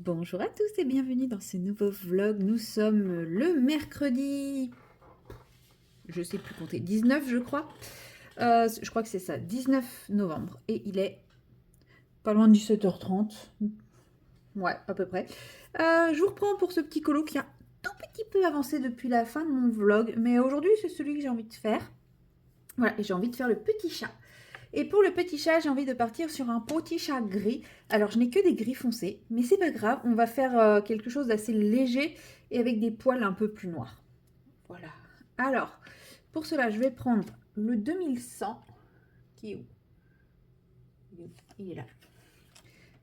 Bonjour à tous et bienvenue dans ce nouveau vlog. Nous sommes le mercredi, je sais plus compter, 19 je crois. Je crois que c'est ça, 19 novembre. Et il est pas loin de 17h30. Ouais, à peu près. Je vous reprends pour ce petit colo qui a tout petit peu avancé depuis la fin de mon vlog. Mais aujourd'hui, c'est celui que j'ai envie de faire. Voilà, et j'ai envie de faire le petit chat. Et pour le petit chat, j'ai envie de partir sur un petit chat gris. Alors, je n'ai que des gris foncés, mais c'est pas grave. On va faire quelque chose d'assez léger et avec des poils un peu plus noirs. Voilà. Alors, pour cela, je vais prendre le 2100. Qui est où? Il est là.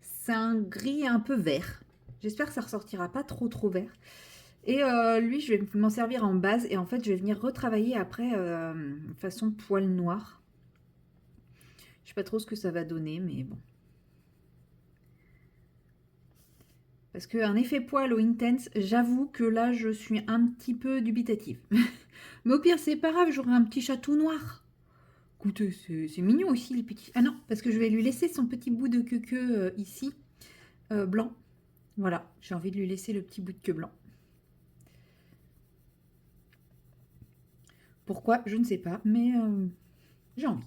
C'est un gris un peu vert. J'espère que ça ressortira pas trop vert. Et lui, je vais m'en servir en base. Et en fait, je vais venir retravailler après façon poil noir. Je sais pas trop ce que ça va donner, mais bon. Parce qu'un effet poil au intense, j'avoue que là, je suis un petit peu dubitative. Mais au pire, c'est pas grave, j'aurai un petit chat tout noir. Écoutez, c'est mignon aussi, les petits... Ah non, parce que je vais lui laisser son petit bout de queue ici, blanc. Voilà, j'ai envie de lui laisser le petit bout de queue blanc. Pourquoi? Je ne sais pas, mais j'ai envie.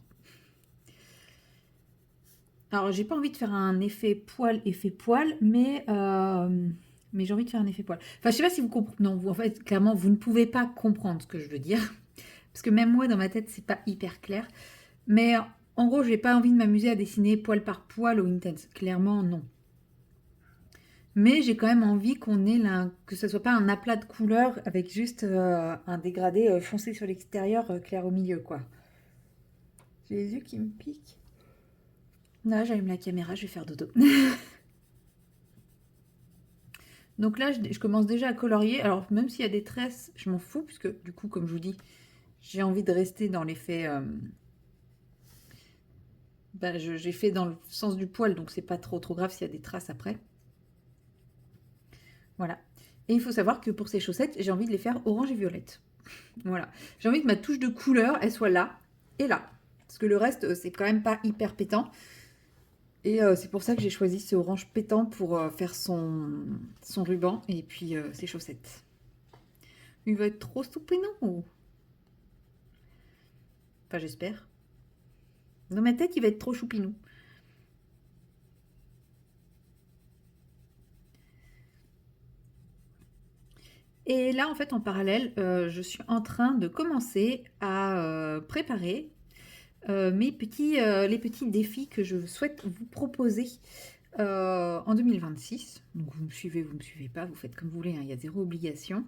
Alors, j'ai pas envie de faire un effet poil, mais j'ai envie de faire un effet poil. Enfin, je sais pas si vous comprenez. Non, vous, en fait, clairement, vous ne pouvez pas comprendre ce que je veux dire. Parce que même moi, dans ma tête, c'est pas hyper clair. Mais en gros, j'ai pas envie de m'amuser à dessiner poil par poil au Intense. Clairement, non. Mais j'ai quand même envie qu'on ait que ce soit pas un aplat de couleurs avec juste un dégradé foncé sur l'extérieur, clair au milieu, quoi. J'ai les yeux qui me piquent. Là, j'allume la caméra, je vais faire dodo. Donc là, je commence déjà à colorier. Alors, même s'il y a des tresses, je m'en fous, puisque du coup, comme je vous dis, j'ai envie de rester dans l'effet... j'ai fait dans le sens du poil, donc c'est pas trop grave s'il y a des traces après. Voilà. Et il faut savoir que pour ces chaussettes, j'ai envie de les faire orange et violette. Voilà. J'ai envie que ma touche de couleur, elle soit là et là. Parce que le reste, c'est quand même pas hyper pétant. Et c'est pour ça que j'ai choisi ce orange pétant pour faire son ruban et puis ses chaussettes. Il va être trop soupénant ou... Enfin, j'espère. Dans ma tête, il va être trop choupinou. Et là, en fait, en parallèle, je suis en train de commencer à préparer les petits défis que je souhaite vous proposer en 2026. Donc, vous me suivez pas, vous faites comme vous voulez, hein, il y a zéro obligation.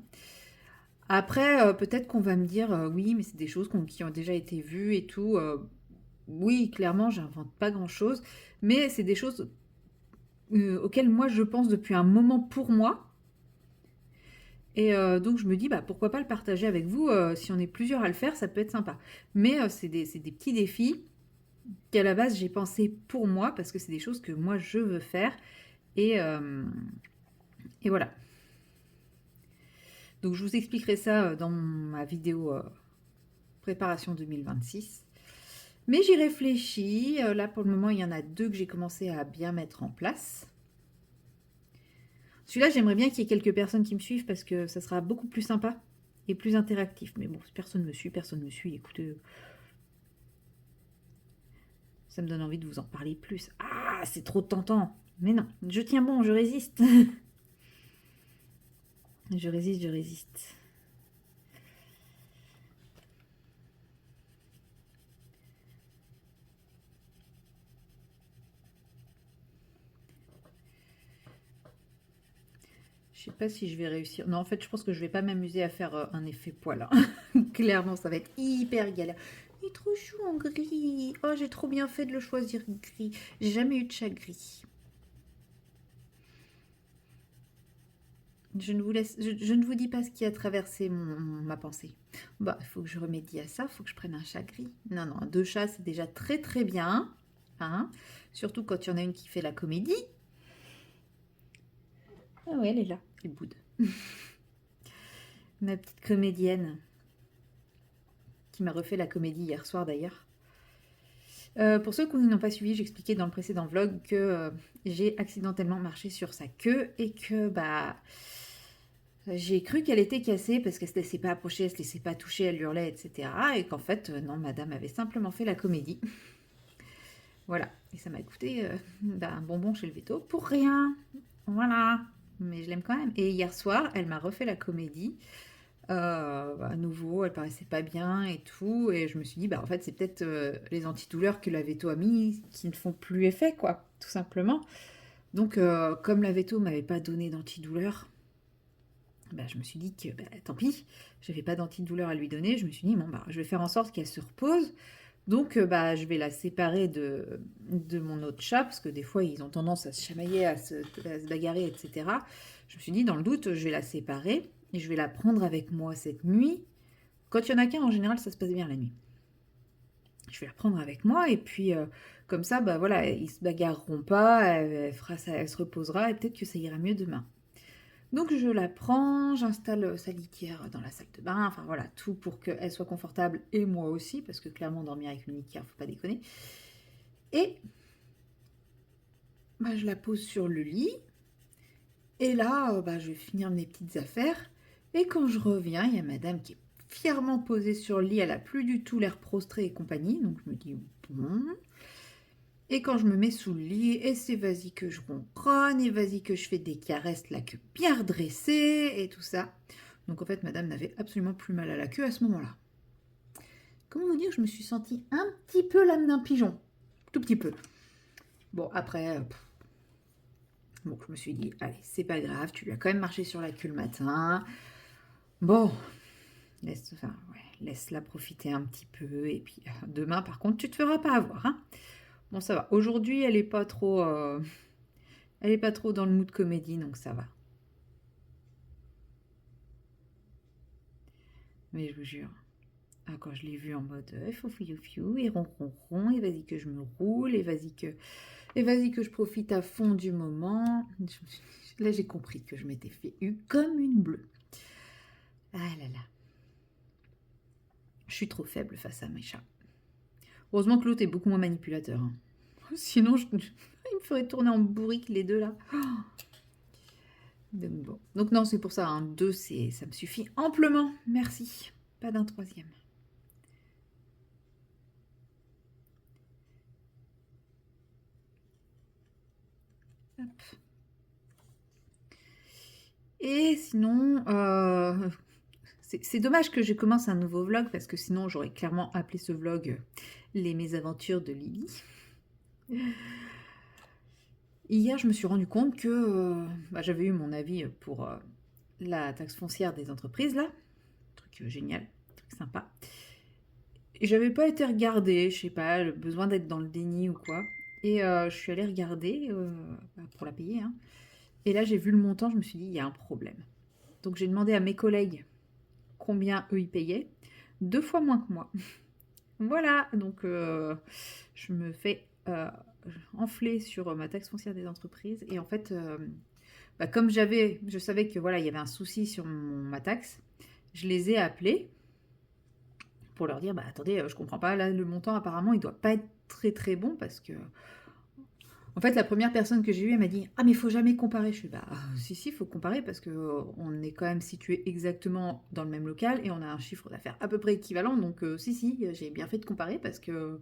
Après, peut-être qu'on va me dire, oui, mais c'est des choses qui ont déjà été vues et tout. Oui, clairement, j'invente pas grand-chose, mais c'est des choses auxquelles moi je pense depuis un moment pour moi. Et donc je me dis, bah, pourquoi pas le partager avec vous, si on est plusieurs à le faire, ça peut être sympa. Mais c'est des petits défis qu'à la base j'ai pensé pour moi, parce que c'est des choses que moi je veux faire. Et, euh, et voilà. Donc je vous expliquerai ça dans ma vidéo préparation 2026. Mais j'y réfléchis. Là pour le moment, il y en a deux que j'ai commencé à bien mettre en place. Celui-là, j'aimerais bien qu'il y ait quelques personnes qui me suivent parce que ça sera beaucoup plus sympa et plus interactif. Mais bon, personne ne me suit, personne ne me suit. Écoutez, ça me donne envie de vous en parler plus. Ah, c'est trop tentant. Mais non, je tiens bon, je résiste. Je résiste, je résiste. Je sais pas si je vais réussir. Non, en fait, je pense que je vais pas m'amuser à faire un effet poil, hein. Clairement, ça va être hyper galère. Il est trop chou en gris. Oh, j'ai trop bien fait de le choisir gris. J'ai jamais eu de chat gris. Je ne vous dis pas ce qui a traversé ma pensée. Bah, il faut que je remédie à ça, il faut que je prenne un chat gris. Non, non, deux chats, c'est déjà très bien. Hein, surtout quand il y en a une qui fait la comédie. Ah ouais, elle est là, elle boude. Ma petite comédienne, qui m'a refait la comédie hier soir d'ailleurs. Pour ceux qui n'ont pas suivi, j'expliquais dans le précédent vlog que j'ai accidentellement marché sur sa queue et que j'ai cru qu'elle était cassée parce qu'elle se laissait pas approcher, elle se laissait pas toucher, elle hurlait, etc. Et qu'en fait, non, madame avait simplement fait la comédie. Voilà, et ça m'a coûté un bonbon chez le veto pour rien. Voilà, mais je l'aime quand même. Et hier soir, elle m'a refait la comédie. À nouveau, elle paraissait pas bien et tout. Et je me suis dit, en fait, c'est peut-être les antidouleurs que la veto a mis qui ne font plus effet, quoi, tout simplement. Donc, comme la veto m'avait pas donné d'antidouleur, je me suis dit que tant pis, j'avais pas d'antidouleur à lui donner. Je me suis dit, bon, je vais faire en sorte qu'elle se repose. Donc, je vais la séparer de mon autre chat, parce que des fois, ils ont tendance à se chamailler, à se bagarrer, etc. Je me suis dit, dans le doute, je vais la séparer, et je vais la prendre avec moi cette nuit. Quand il y en a qu'un, en général, ça se passe bien la nuit. Je vais la prendre avec moi, et puis, comme ça, voilà, ils se bagarreront pas, elle fera ça, elle se reposera, et peut-être que ça ira mieux demain. Donc je la prends, j'installe sa litière dans la salle de bain, enfin voilà, tout pour qu'elle soit confortable et moi aussi, parce que clairement dormir avec une litière, faut pas déconner. Et je la pose sur le lit, et là, je vais finir mes petites affaires, et quand je reviens, il y a madame qui est fièrement posée sur le lit, elle a plus du tout l'air prostrée et compagnie, donc je me dis bon. Et quand je me mets sous le lit, et c'est vas-y que je ronronne, et vas-y que je fais des caresses, la queue bien redressée, et tout ça. Donc en fait, madame n'avait absolument plus mal à la queue à ce moment-là. Comment vous dire, je me suis sentie un petit peu l'âme d'un pigeon. Tout petit peu. Bon, après, bon, je me suis dit, allez, c'est pas grave, tu lui as quand même marché sur la queue le matin. Bon, laisse-la profiter un petit peu, et puis demain, par contre, tu te feras pas avoir, hein. Bon, ça va. Aujourd'hui, elle est pas trop dans le mood comédie, donc ça va. Mais je vous jure, quand je l'ai vue en mode fiou, et ronron, et vas-y que je me roule, et vas-y que je profite à fond du moment. Là, j'ai compris que je m'étais fait comme une bleue. Ah là là. Je suis trop faible face à mes chats. Heureusement que l'autre est beaucoup moins manipulateur, hein. Sinon, il me ferait tourner en bourrique les deux là. Donc, bon. Donc non, c'est pour ça, un 2, ça me suffit amplement. Merci. Pas d'un troisième. Hop. Et sinon, c'est dommage que je commence un nouveau vlog parce que sinon j'aurais clairement appelé ce vlog Les mésaventures de Lily. Hier, je me suis rendu compte que j'avais eu mon avis pour la taxe foncière des entreprises, là. Truc génial, truc sympa. Et j'avais pas été regarder, je sais pas, le besoin d'être dans le déni ou quoi. Et je suis allée regarder pour la payer, hein. Et là, j'ai vu le montant, je me suis dit, il y a un problème. Donc j'ai demandé à mes collègues combien eux ils payaient. 2 fois moins que moi. Voilà, donc je me fais enfler sur ma taxe foncière des entreprises. Et en fait, comme je savais que voilà, il y avait un souci sur ma taxe, je les ai appelés pour leur dire, attendez, je comprends pas, là le montant apparemment il doit pas être très très bon parce que en fait, la première personne que j'ai eue, elle m'a dit: «Ah mais il faut jamais comparer». Je fais: si, il faut comparer parce que on est quand même situés exactement dans le même local et on a un chiffre d'affaires à peu près équivalent donc si, j'ai bien fait de comparer parce que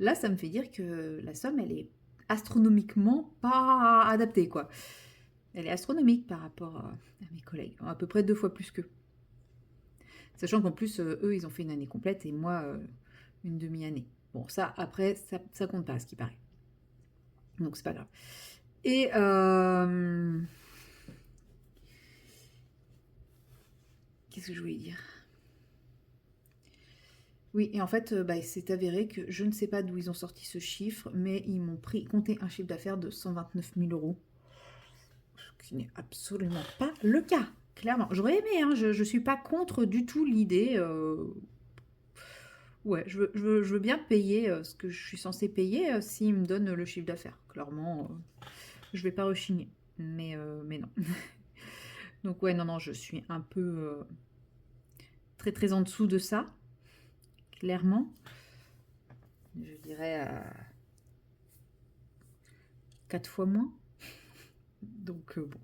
là, ça me fait dire que la somme, elle est astronomiquement pas adaptée, quoi. Elle est astronomique par rapport à mes collègues, à peu près 2 fois plus qu'eux. Sachant qu'en plus, eux, ils ont fait une année complète et moi, une demi-année. Bon, ça, après, ça compte pas, à ce qui paraît. Donc, c'est pas grave. Et qu'est-ce que je voulais dire? Oui, et en fait, il s'est avéré que je ne sais pas d'où ils ont sorti ce chiffre, mais ils m'ont compté un chiffre d'affaires de 129 000 euros. Ce qui n'est absolument pas le cas, clairement. J'aurais aimé, hein, je ne suis pas contre du tout l'idée. Ouais, je veux bien payer ce que je suis censée payer s'ils me donnent le chiffre d'affaires. Clairement, je vais pas rechigner. Mais non. Donc ouais, non, je suis un peu très très en dessous de ça, clairement. je dirais 4 fois moins. Donc bon.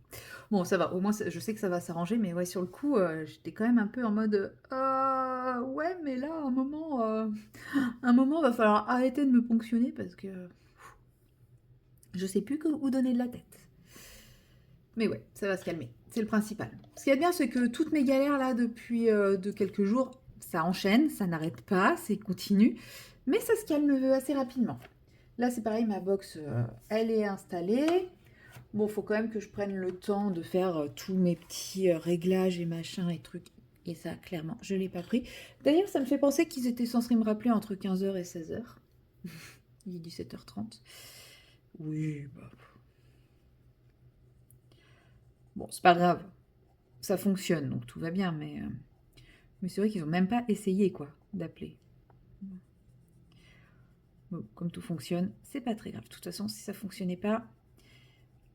Bon, ça va, au moins je sais que ça va s'arranger, mais ouais, sur le coup, j'étais quand même un peu en mode ouais, mais là, un moment, va falloir arrêter de me ponctionner parce que je sais plus où donner de la tête. Mais ouais, ça va se calmer, c'est le principal. Ce qui est bien, c'est que toutes mes galères là depuis de quelques jours, ça enchaîne, ça n'arrête pas, c'est continu, mais ça se calme assez rapidement. Là, c'est pareil, ma box, elle est installée. Bon, faut quand même que je prenne le temps de faire tous mes petits réglages et machins et trucs. Et ça, clairement, je ne l'ai pas pris. D'ailleurs, ça me fait penser qu'ils étaient censés me rappeler entre 15h et 16h. Il est 17h30. Oui, bah. Bon, c'est pas grave. Ça fonctionne, donc tout va bien. Mais c'est vrai qu'ils n'ont même pas essayé, quoi, d'appeler. Bon, comme tout fonctionne, c'est pas très grave. De toute façon, si ça fonctionnait pas,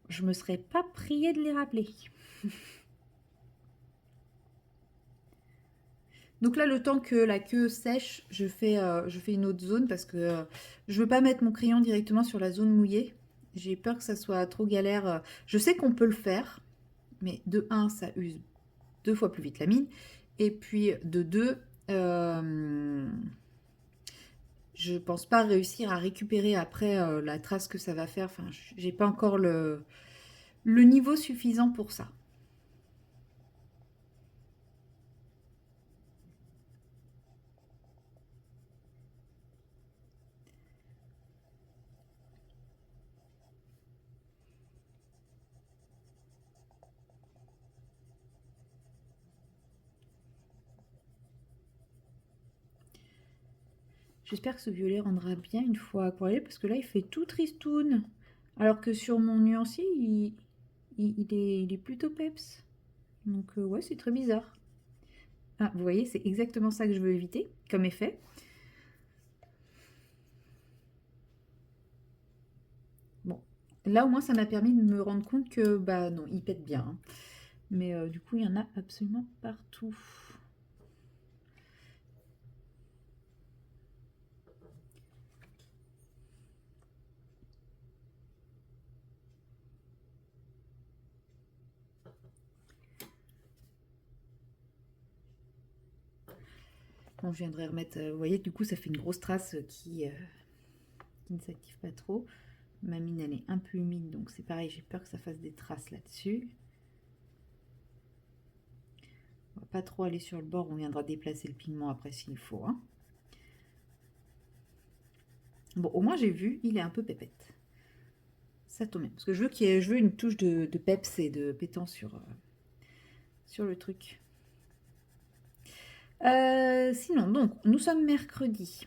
je me serais pas priée de les rappeler. Donc là, le temps que la queue sèche, je fais une autre zone parce que je veux pas mettre mon crayon directement sur la zone mouillée. J'ai peur que ça soit trop galère. Je sais qu'on peut le faire, mais de 1, ça use 2 fois plus vite la mine. Et puis de 2, je pense pas réussir à récupérer après la trace que ça va faire. Enfin, j'ai pas encore le niveau suffisant pour ça. J'espère que ce violet rendra bien une fois aquarellé parce que là il fait tout tristoun. Alors que sur mon nuancier il est plutôt peps. Donc ouais, c'est très bizarre. Ah, vous voyez, c'est exactement ça que je veux éviter comme effet. Bon, là au moins ça m'a permis de me rendre compte que bah non, il pète bien. Hein. Mais du coup il y en a absolument partout. Bon, je viendrai remettre, vous voyez, du coup ça fait une grosse trace qui ne s'active pas trop. Ma mine elle est un peu humide, donc c'est pareil, j'ai peur que ça fasse des traces là-dessus. On va pas trop aller sur le bord, on viendra déplacer le pigment après s'il faut. Hein. Bon, au moins j'ai vu, il est un peu pépette. Ça tombe bien, parce que je veux une touche de peps et de pétant sur le truc. Sinon, donc, nous sommes mercredi.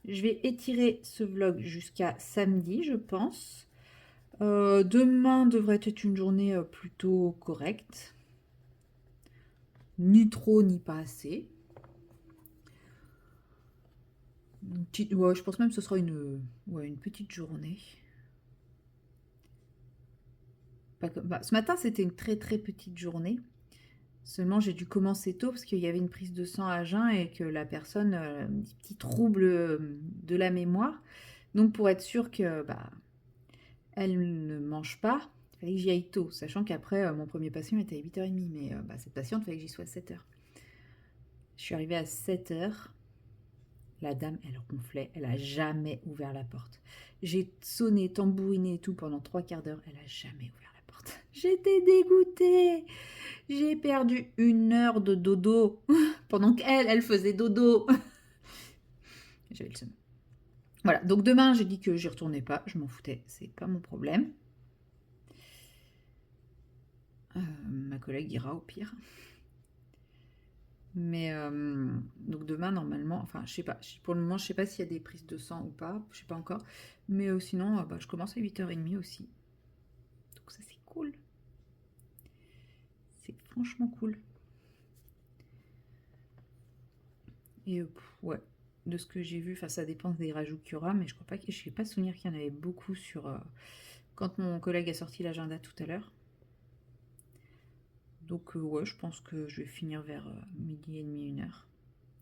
Je vais étirer ce vlog jusqu'à samedi, je pense. Demain devrait être une journée plutôt correcte. Ni trop, ni pas assez. Ouais, je pense même que ce sera une petite journée. Ce matin, c'était une très très petite journée. Seulement, j'ai dû commencer tôt parce qu'il y avait une prise de sang à jeun et que la personne, des petits troubles de la mémoire. Donc, pour être sûr que elle ne mange pas, il fallait que j'y aille tôt, sachant qu'après, mon premier patient était à 8h30. Mais cette patiente, il fallait que j'y sois à 7h. Je suis arrivée à 7h. La dame, elle ronflait, elle a jamais ouvert la porte. J'ai sonné, tambouriné et tout pendant 3/4 d'heure, elle a jamais ouvert la porte. J'étais dégoûtée. J'ai perdu 1 heure de dodo pendant qu'elle faisait dodo. J'avais le seum. Voilà, donc demain, j'ai dit que j'y retournais pas, je m'en foutais, c'est pas mon problème. Ma collègue ira au pire. Mais donc demain, normalement, enfin, je sais pas, pour le moment, je sais pas s'il y a des prises de sang ou pas, je sais pas encore. Mais sinon, je commence à 8h30 aussi. Donc ça, c'est cool. C'est franchement cool. Et ouais, de ce que j'ai vu, enfin, ça dépend des rajouts qu'il y aura, mais je crois pas que je n'ai pas souvenir qu'il y en avait beaucoup sur quand mon collègue a sorti l'agenda tout à l'heure. Donc ouais, je pense que je vais finir vers 12h30, 1h.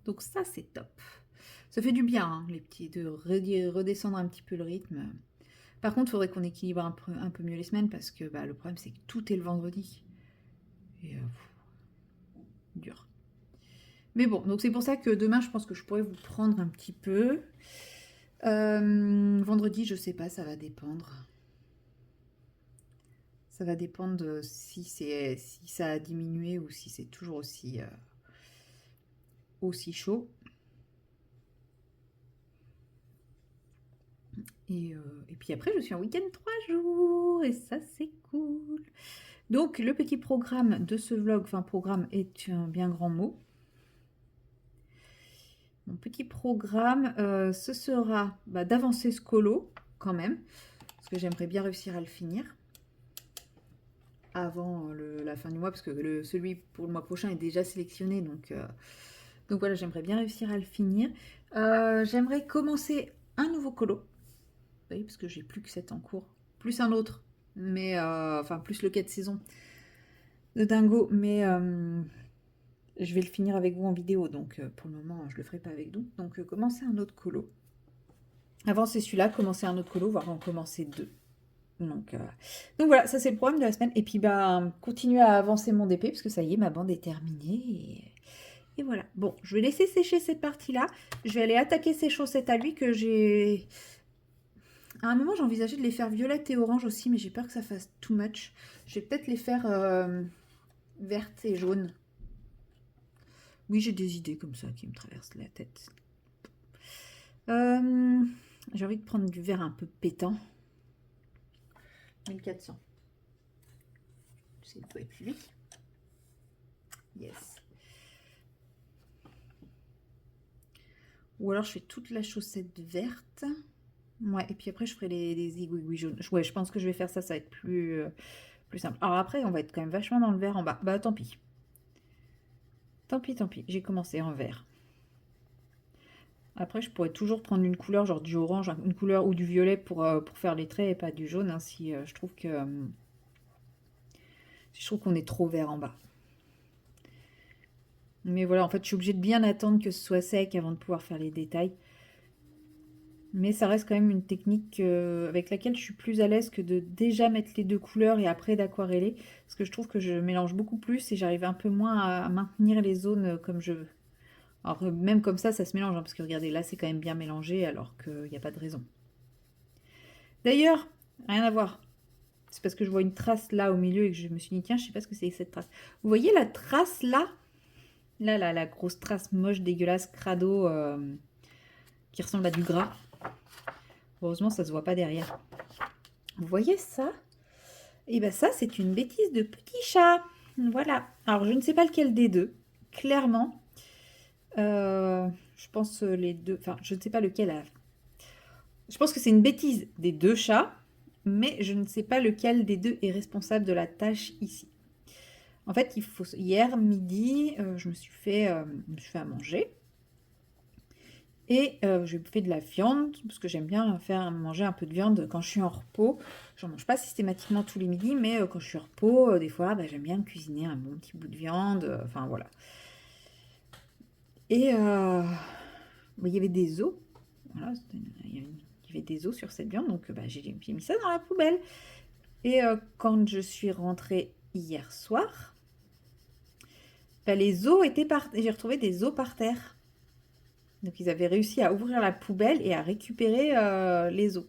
Donc ça, c'est top. Ça fait du bien, hein, les petits, de redescendre un petit peu le rythme. Par contre, il faudrait qu'on équilibre un peu mieux les semaines parce que le problème, c'est que tout est le vendredi. Et dur. Mais bon, donc c'est pour ça que demain, je pense que je pourrais vous prendre un petit peu. Vendredi, je sais pas, ça va dépendre. Ça va dépendre de si ça a diminué ou si c'est toujours aussi chaud. Et puis après, je suis en week-end 3 jours et ça, c'est cool. Donc, le petit programme de ce vlog, enfin, programme est un bien grand mot. Mon petit programme, ce sera d'avancer ce colo quand même, parce que j'aimerais bien réussir à le finir avant la fin du mois, parce que celui pour le mois prochain est déjà sélectionné, donc voilà, j'aimerais bien réussir à le finir. J'aimerais commencer un nouveau colo, vous voyez, parce que j'ai plus que 7 en cours, plus un autre, mais enfin plus le 4 saisons de Dingo, mais je vais le finir avec vous en vidéo, donc pour le moment je le ferai pas avec vous. Donc commencer un autre colo. Avant c'est celui-là, commencer un autre colo, voire en commencer 2. Donc voilà, ça c'est le programme de la semaine. Et puis continuer à avancer mon DP, parce que ça y est, ma bande est terminée. Et voilà. Bon, je vais laisser sécher cette partie-là. Je vais aller attaquer ces chaussettes à lui que j'ai... À un moment, j'ai envisagé de les faire violettes et orange aussi, mais j'ai peur que ça fasse too much. Je vais peut-être les faire vertes et jaunes. Oui, j'ai des idées comme ça qui me traversent la tête. J'ai envie de prendre du vert un peu pétant. 1400. C'est doit être lui. Yes. Ou alors je fais toute la chaussette verte. Ouais, et puis après je ferai les aiguilles jaunes. Ouais, je pense que je vais faire ça, ça va être plus simple. Alors après, on va être quand même vachement dans le vert en bas. Bah tant pis. Tant pis, tant pis. J'ai commencé en vert. Après, je pourrais toujours prendre une couleur, genre du orange, une couleur ou du violet pour faire les traits et pas du jaune, hein, si je trouve qu'on est trop vert en bas. Mais voilà, en fait, je suis obligée de bien attendre que ce soit sec avant de pouvoir faire les détails. Mais ça reste quand même une technique avec laquelle je suis plus à l'aise que de déjà mettre les deux couleurs et après d'aquareller. Parce que je trouve que je mélange beaucoup plus et j'arrive un peu moins à maintenir les zones comme je veux. Alors même comme ça se mélange, hein, parce que regardez, là c'est quand même bien mélangé alors qu'il n'y a pas de raison. D'ailleurs, rien à voir. C'est parce que je vois une trace là au milieu et que je me suis dit, tiens, je sais pas ce que c'est que cette trace. Vous voyez la trace là? Là, la grosse trace moche, dégueulasse, crado, qui ressemble à du gras. Heureusement, ça se voit pas derrière. Vous voyez ça? Et bien ça, c'est une bêtise de petit chat. Voilà. Alors, je ne sais pas lequel des deux. Clairement. Je pense les deux... Enfin, je ne sais pas lequel... Je pense que c'est une bêtise des deux chats. Mais je ne sais pas lequel des deux est responsable de la tâche ici. En fait, hier midi, je me suis fait à manger. Et j'ai fait de la viande, parce que j'aime bien manger un peu de viande quand je suis en repos. J'en mange pas systématiquement tous les midis, mais quand je suis en repos, des fois, j'aime bien cuisiner un bon petit bout de viande. Enfin, voilà. Et il y avait des os. Voilà, il y avait des os sur cette viande, donc j'ai mis ça dans la poubelle. Et quand je suis rentrée hier soir, les os étaient j'ai retrouvé des os par terre. Donc ils avaient réussi à ouvrir la poubelle et à récupérer les os,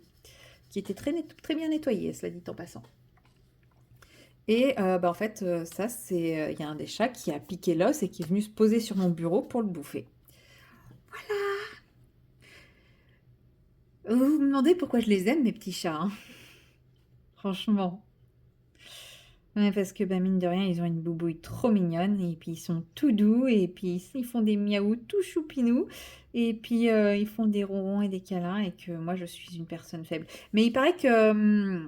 qui étaient très bien nettoyés, cela dit en passant. Et en fait, ça, c'est... Il y a un des chats qui a piqué l'os et qui est venu se poser sur mon bureau pour le bouffer. Voilà. Vous me demandez pourquoi je les aime, mes petits chats, hein. Franchement. Ouais, parce que mine de rien, ils ont une boubouille trop mignonne, et puis ils sont tout doux, et puis ils font des miaou tout choupinous, et puis ils font des ronrons et des câlins, et que moi je suis une personne faible. Mais il paraît que...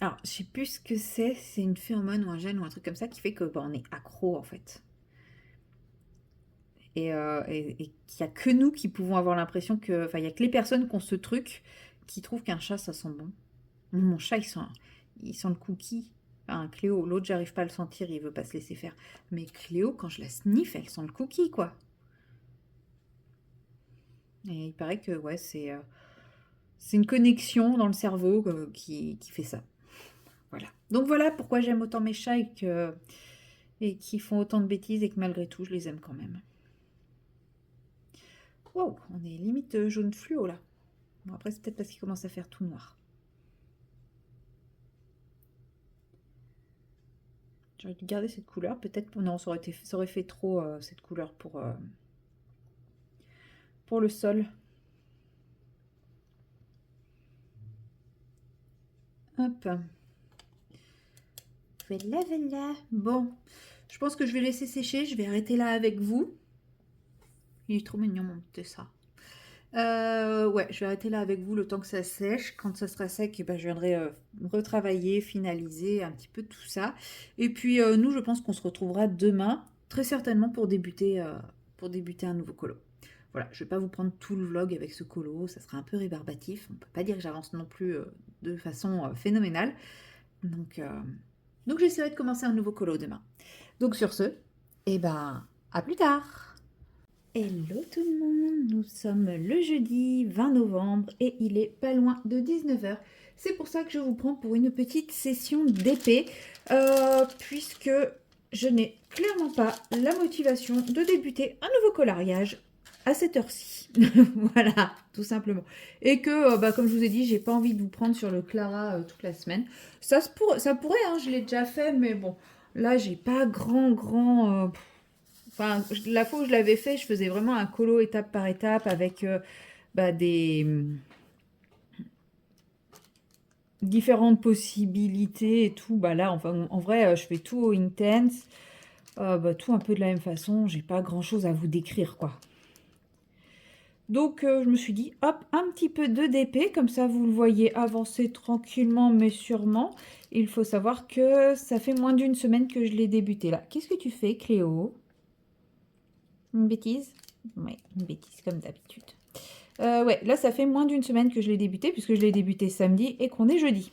alors, je sais plus ce que c'est une phéromone ou un gène ou un truc comme ça qui fait que on est accro en fait. Et qu'il n'y a que nous qui pouvons avoir l'impression que... Enfin, il n'y a que les personnes qui ont ce truc qui trouvent qu'un chat ça sent bon. Mon chat, il sent le cookie. Enfin, Cléo, l'autre, j'arrive pas à le sentir, il veut pas se laisser faire. Mais Cléo, quand je la sniffe, elle sent le cookie, quoi. Et il paraît que, ouais, c'est une connexion dans le cerveau qui fait ça. Voilà. Donc voilà pourquoi j'aime autant mes chats et qui font autant de bêtises et que malgré tout, je les aime quand même. Wow, on est limite jaune fluo, là. Bon, après, c'est peut-être parce qu'il commence à faire tout noir. J'aurais dû garder cette couleur. Peut-être... Non, ça aurait fait trop, cette couleur pour le sol. Hop. Voilà, voilà. Bon, je pense que je vais laisser sécher. Je vais arrêter là avec vous. Il est trop mignon, mon petit ça. Ouais, je vais arrêter là avec vous le temps que ça sèche. Quand ça sera sec, eh ben, je viendrai retravailler, finaliser un petit peu tout ça. Et puis, nous, je pense qu'on se retrouvera demain, très certainement pour débuter un nouveau colo. Voilà, je ne vais pas vous prendre tout le vlog avec ce colo, ça sera un peu rébarbatif. On ne peut pas dire que j'avance non plus de façon phénoménale. Donc j'essaierai de commencer un nouveau colo demain. Donc sur ce, eh ben, à plus tard. Hello tout le monde, nous sommes le jeudi 20 novembre et il est pas loin de 19 h. C'est pour ça que je vous prends pour une petite session d'épée, puisque je n'ai clairement pas la motivation de débuter un nouveau coloriage à cette heure-ci. Voilà, tout simplement. Et que, comme je vous ai dit, j'ai pas envie de vous prendre sur le Clara toute la semaine. Ça pourrait, hein, je l'ai déjà fait, mais bon, là j'ai pas grand... Enfin, la fois où je l'avais fait, je faisais vraiment un colo étape par étape avec des différentes possibilités et tout. Bah là, enfin, en vrai, je fais tout au intense, tout un peu de la même façon. J'ai pas grand chose à vous décrire, quoi. Donc, je me suis dit, hop, un petit peu de DP, comme ça vous le voyez avancer tranquillement mais sûrement. Il faut savoir que ça fait moins d'une semaine que je l'ai débuté là. Qu'est-ce que tu fais, Cléo? Une bêtise? Oui, une bêtise comme d'habitude. Ouais, là ça fait moins d'une semaine que je l'ai débuté, puisque je l'ai débuté samedi et qu'on est jeudi.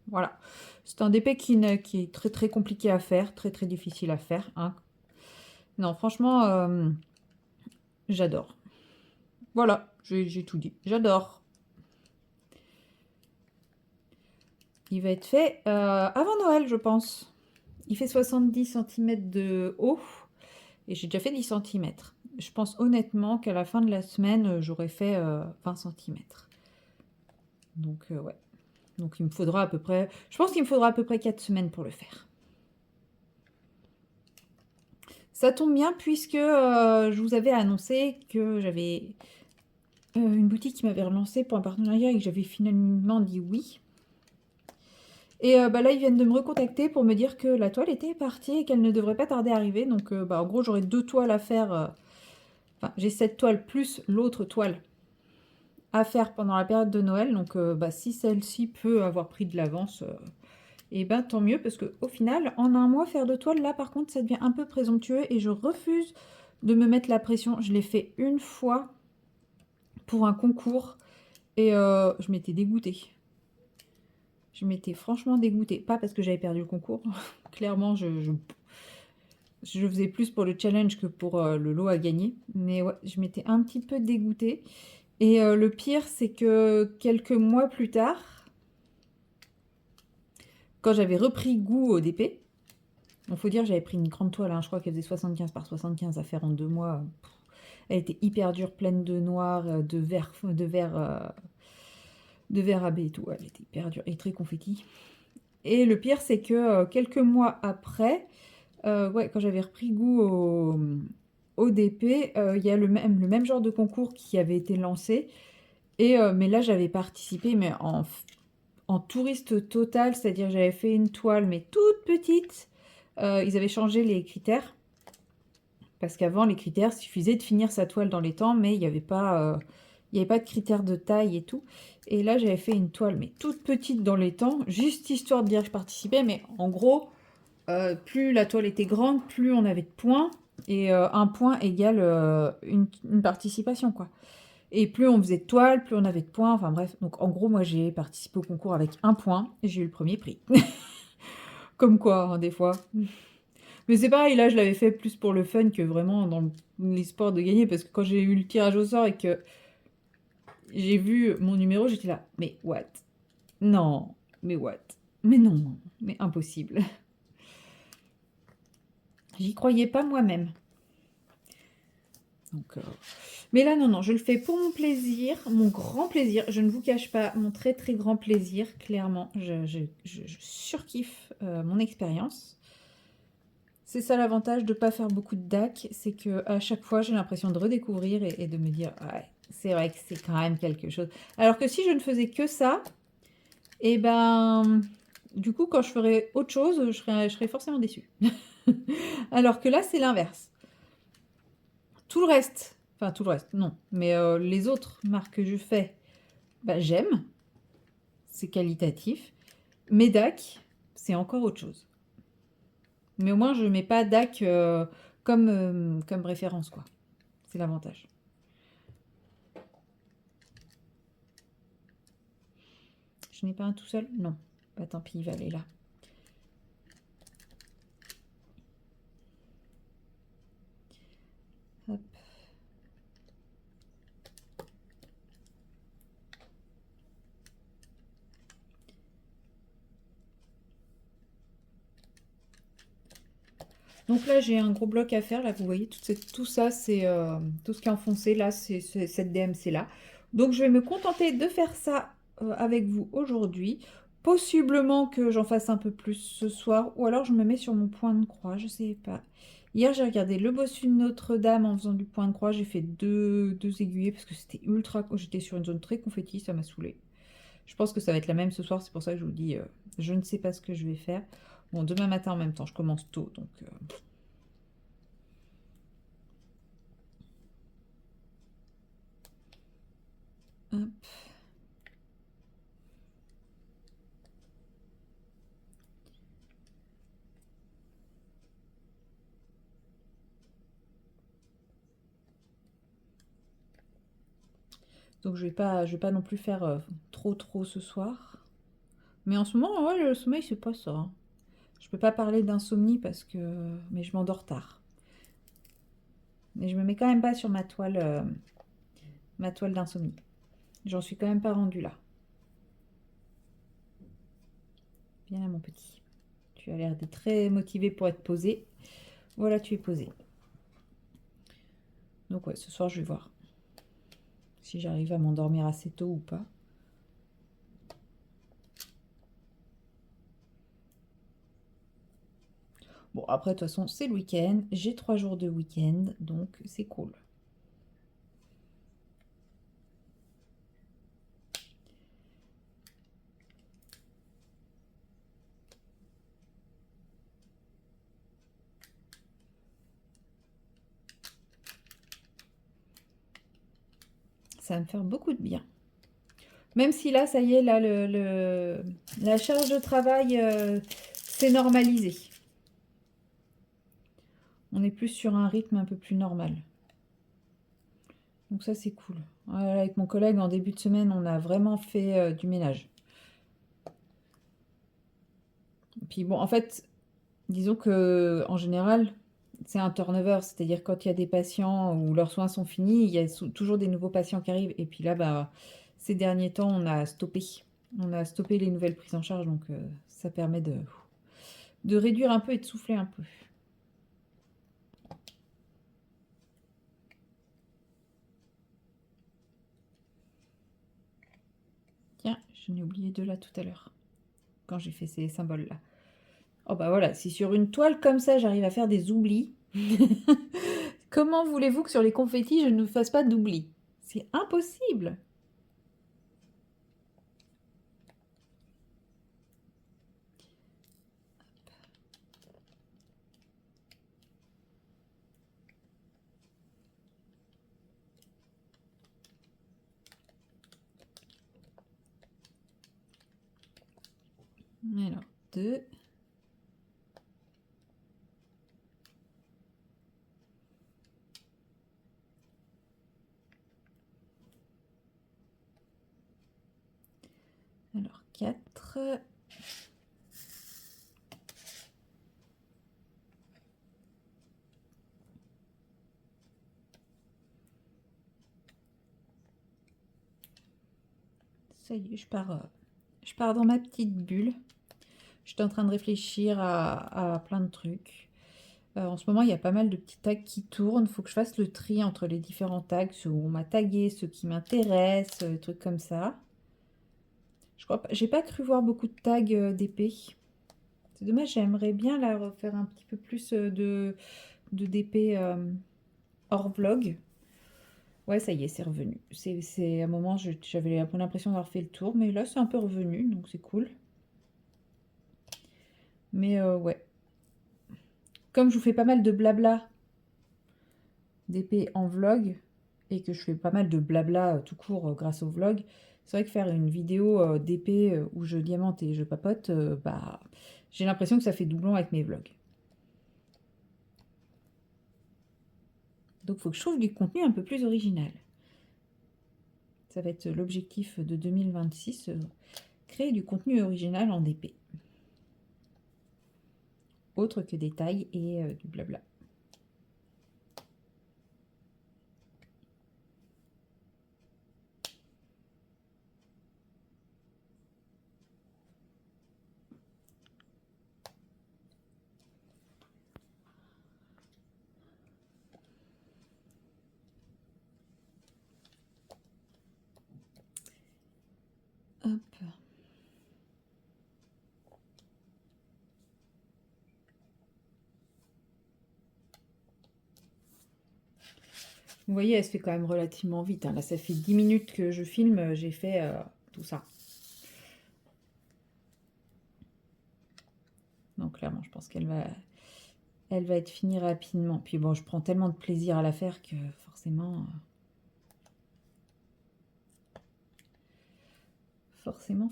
Voilà. C'est un DP qui est très très compliqué à faire, très très difficile à faire. Hein. Non, franchement, j'adore. Voilà, j'ai tout dit. J'adore. Il va être fait avant Noël, je pense. Il fait 70 cm de haut et j'ai déjà fait 10 cm. Je pense honnêtement qu'à la fin de la semaine, j'aurai fait 20 cm. Donc, ouais. Donc, il me faudra à peu près... Je pense qu'il me faudra à peu près 4 semaines pour le faire. Ça tombe bien puisque je vous avais annoncé que j'avais une boutique qui m'avait relancé pour un partenariat et que j'avais finalement dit oui. Et là, ils viennent de me recontacter pour me dire que la toile était partie et qu'elle ne devrait pas tarder à arriver. Donc, en gros, j'aurai 2 toiles à faire. Enfin, j'ai cette toile plus l'autre toile à faire pendant la période de Noël. Donc, si celle-ci peut avoir pris de l'avance, et ben tant mieux. Parce qu'au final, en un mois, faire 2 toiles, là, par contre, ça devient un peu présomptueux. Et je refuse de me mettre la pression. Je l'ai fait une fois pour un concours. Et je m'étais dégoûtée. Je m'étais franchement dégoûtée. Pas parce que j'avais perdu le concours. Clairement, je faisais plus pour le challenge que pour le lot à gagner. Mais ouais, je m'étais un petit peu dégoûtée. Et le pire, c'est que quelques mois plus tard, quand j'avais repris goût au DP, il faut dire j'avais pris une grande toile, hein, je crois qu'elle faisait 75 par 75 à faire en 2 mois. Elle était hyper dure, pleine de noir, de vert AB et tout. Elle était hyper dure et très confetti. Et le pire, c'est que quelques mois après, ouais, quand j'avais repris goût au DP, il y a le même genre de concours qui avait été lancé. Et, mais là, j'avais participé mais en touriste total, c'est-à-dire j'avais fait une toile, mais toute petite. Ils avaient changé les critères. Parce qu'avant, les critères, il suffisait de finir sa toile dans les temps, mais il n'y avait pas de critères de taille et tout. Et là, j'avais fait une toile, mais toute petite dans les temps, juste histoire de dire que je participais. Mais en gros, plus la toile était grande, plus on avait de points. Et un point égale une participation, quoi. Et plus on faisait de toiles, plus on avait de points. Enfin bref, donc en gros, moi, j'ai participé au concours avec 1 point. Et j'ai eu le premier prix. Comme quoi, hein, des fois. Mais c'est pareil, là, je l'avais fait plus pour le fun que vraiment dans l'espoir de gagner. Parce que quand j'ai eu le tirage au sort et que j'ai vu mon numéro, j'étais là. Mais what? Non, mais what? Mais non, mais impossible. J'y croyais pas moi-même. Donc, mais là, non, non, je le fais pour mon plaisir, mon grand plaisir. Je ne vous cache pas mon très très grand plaisir, clairement. Je surkiffe mon expérience. C'est ça l'avantage de ne pas faire beaucoup de DAC, c'est que à chaque fois, j'ai l'impression de redécouvrir et de me dire, ouais, c'est vrai que c'est quand même quelque chose. Alors que si je ne faisais que ça, et ben, du coup, quand je ferais autre chose, je serais forcément déçue. Alors que là, c'est l'inverse. Tout le reste, enfin tout le reste, non, mais les autres marques que je fais, bah, j'aime, c'est qualitatif. Mais DAC, c'est encore autre chose. Mais au moins, je ne mets pas DAC comme référence, quoi. C'est l'avantage. Je n'ai pas un tout seul? Non. Bah tant pis, il va aller là. Hop. Donc là, j'ai un gros bloc à faire. Là, vous voyez, tout ça, c'est tout ce qui est enfoncé. Là, c'est cette DMC-là. Donc, je vais me contenter de faire ça avec vous aujourd'hui. Possiblement que j'en fasse un peu plus ce soir. Ou alors, je me mets sur mon point de croix. Je sais pas. Hier, j'ai regardé Le Bossu de Notre-Dame en faisant du point de croix. J'ai fait deux aiguillets parce que c'était ultra... J'étais sur une zone très confetti. Ça m'a saoulé. Je pense que ça va être la même ce soir. C'est pour ça que je vous dis, je ne sais pas ce que je vais faire. Bon, demain matin en même temps, je commence tôt. Donc... Hop. Donc je vais pas non plus faire trop ce soir. Mais en ce moment, ouais, le sommeil, c'est pas ça, hein. Je peux pas parler d'insomnie parce que... Mais je m'endors tard. Mais je me mets quand même pas sur ma toile d'insomnie. J'en suis quand même pas rendue là. Viens là, mon petit. Tu as l'air d'être très motivé pour être posé. Voilà, tu es posé. Donc ouais, ce soir, je vais voir si j'arrive à m'endormir assez tôt ou pas. Bon, après, de toute façon, c'est le week-end. J'ai 3 jours de week-end, donc c'est cool. Ça va me faire beaucoup de bien. Même si là, ça y est, là, la charge de travail s'est normalisée. On est plus sur un rythme un peu plus normal. Donc ça, c'est cool. Voilà, avec mon collègue, en début de semaine, on a vraiment fait du ménage. Et puis bon, en fait, disons que en général, c'est un turnover, c'est-à-dire quand il y a des patients où leurs soins sont finis, il y a toujours des nouveaux patients qui arrivent. Et puis là, bah, ces derniers temps, on a stoppé. On a stoppé les nouvelles prises en charge, donc ça permet de réduire un peu et de souffler un peu. Tiens, je n'ai oublié deux là tout à l'heure, quand j'ai fait ces symboles-là. Oh bah voilà, si sur une toile comme ça, j'arrive à faire des oublis, comment voulez-vous que sur les confettis, je ne fasse pas d'oublis? C'est impossible. Alors, deux. Alors, 4. Ça y est, je pars dans ma petite bulle. Je suis en train de réfléchir à plein de trucs. En ce moment, il y a pas mal de petits tags qui tournent. Il faut que je fasse le tri entre les différents tags, ceux où on m'a tagué, ceux qui m'intéressent, des trucs comme ça. Je crois pas, j'ai pas cru voir beaucoup de tags d'épée. C'est dommage, j'aimerais bien la refaire un petit peu plus de d'épée hors vlog. Ouais, ça y est, c'est revenu. C'est à un moment, j'avais un peu l'impression d'avoir fait le tour, mais là, c'est un peu revenu, donc c'est cool. Mais ouais. Comme je vous fais pas mal de blabla d'épée en vlog, et que je fais pas mal de blabla tout court grâce au vlog, c'est vrai que faire une vidéo d'épée où je diamante et je papote, bah, j'ai l'impression que ça fait doublon avec mes vlogs. Donc il faut que je trouve du contenu un peu plus original. Ça va être l'objectif de 2026, créer du contenu original en épée. Autre que des tailles et du blabla. Hop. Vous voyez, elle se fait quand même relativement vite. Hein. Là, ça fait 10 minutes que je filme, j'ai fait tout ça. Donc clairement, je pense qu'elle va être finie rapidement. Puis bon, je prends tellement de plaisir à la faire que forcément...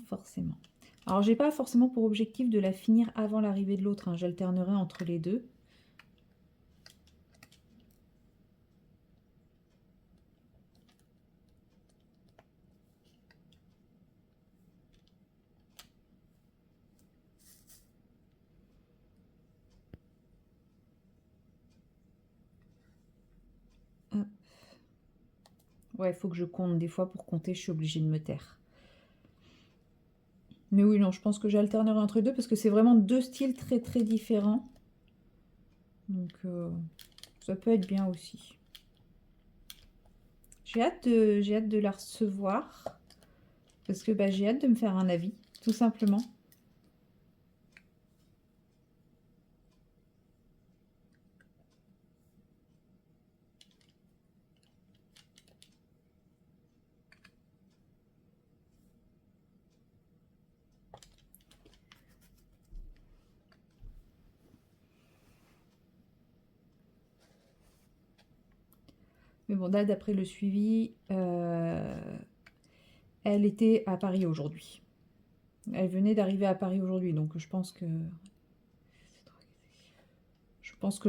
Forcément. Alors, j'ai pas forcément pour objectif de la finir avant l'arrivée de l'autre. Hein. J'alternerai entre les deux. Hop. Ouais, il faut que je compte. Des fois, pour compter, je suis obligée de me taire. Mais oui, non, je pense que j'alternerai entre les deux parce que c'est vraiment deux styles très très différents. Donc, ça peut être bien aussi. J'ai hâte de la recevoir parce que bah, j'ai hâte de me faire un avis, tout simplement. Mais bon, là, d'après le suivi, elle était à Paris aujourd'hui. Elle venait d'arriver à Paris aujourd'hui, donc je pense que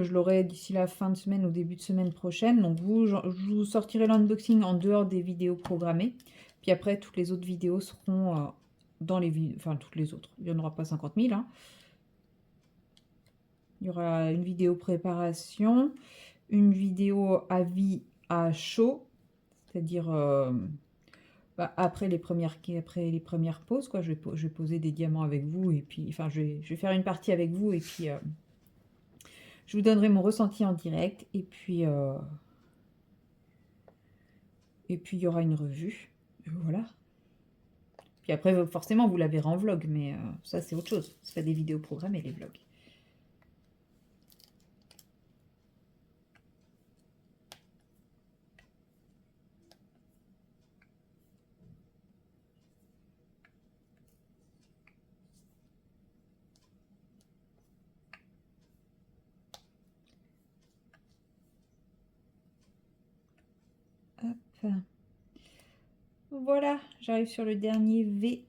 je l'aurai d'ici la fin de semaine ou début de semaine prochaine. Donc je vous sortirai l'unboxing en dehors des vidéos programmées. Puis après, toutes les autres vidéos seront dans les vidéos. Enfin, toutes les autres. Il n'y en aura pas 50 000. Hein. Il y aura une vidéo préparation, une vidéo avis à chaud, c'est-à-dire bah, après les premières pauses, quoi. Je vais poser des diamants avec vous et puis, enfin, je vais faire une partie avec vous et puis je vous donnerai mon ressenti en direct et puis il y aura une revue. Voilà. Puis après, forcément, vous la verrez en vlog, mais ça, c'est autre chose. C'est pas des vidéos programmées, les vlogs. Hop. Voilà, j'arrive sur le dernier V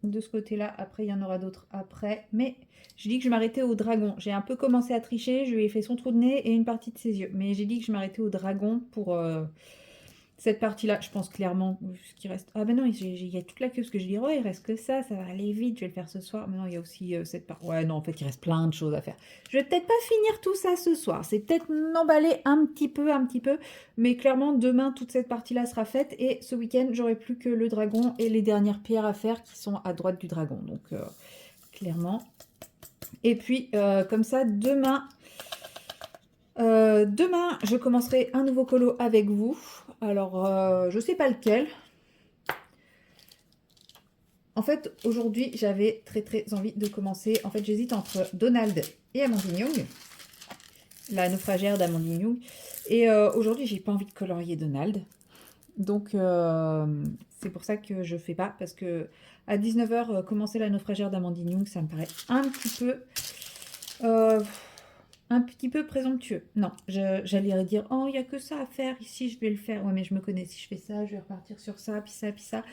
de ce côté-là. Après, il y en aura d'autres après. Mais j'ai dit que je m'arrêtais au dragon. J'ai un peu commencé à tricher. Je lui ai fait son trou de nez et une partie de ses yeux. Mais j'ai dit que je m'arrêtais au dragon pour Cette partie-là, je pense clairement ce qui reste. Ah ben non, il y a toute la queue, parce que je dis, ouais, il reste que ça va aller vite, je vais le faire ce soir. Mais non, il y a aussi cette partie. Ouais, non, en fait, il reste plein de choses à faire. Je vais peut-être pas finir tout ça ce soir. C'est peut-être m'emballer un petit peu. Mais clairement, demain, toute cette partie-là sera faite. Et ce week-end, j'aurai plus que le dragon et les dernières pierres à faire qui sont à droite du dragon. Donc, clairement. Et puis, comme ça, demain, je commencerai un nouveau colo avec vous. Alors, je sais pas lequel. En fait, aujourd'hui, j'avais très envie de commencer. En fait, j'hésite entre Donald et Amandine Young, la naufragère d'Amandine Young. Et aujourd'hui, j'ai pas envie de colorier Donald. Donc, c'est pour ça que je fais pas. Parce que à 19h, commencer la naufragère d'Amandine Young, ça me paraît un petit peu présomptueux. Non, j'allais dire, oh, il n'y a que ça à faire, ici, je vais le faire. Ouais, mais je me connais, si je fais ça, je vais repartir sur ça, puis ça, puis ça.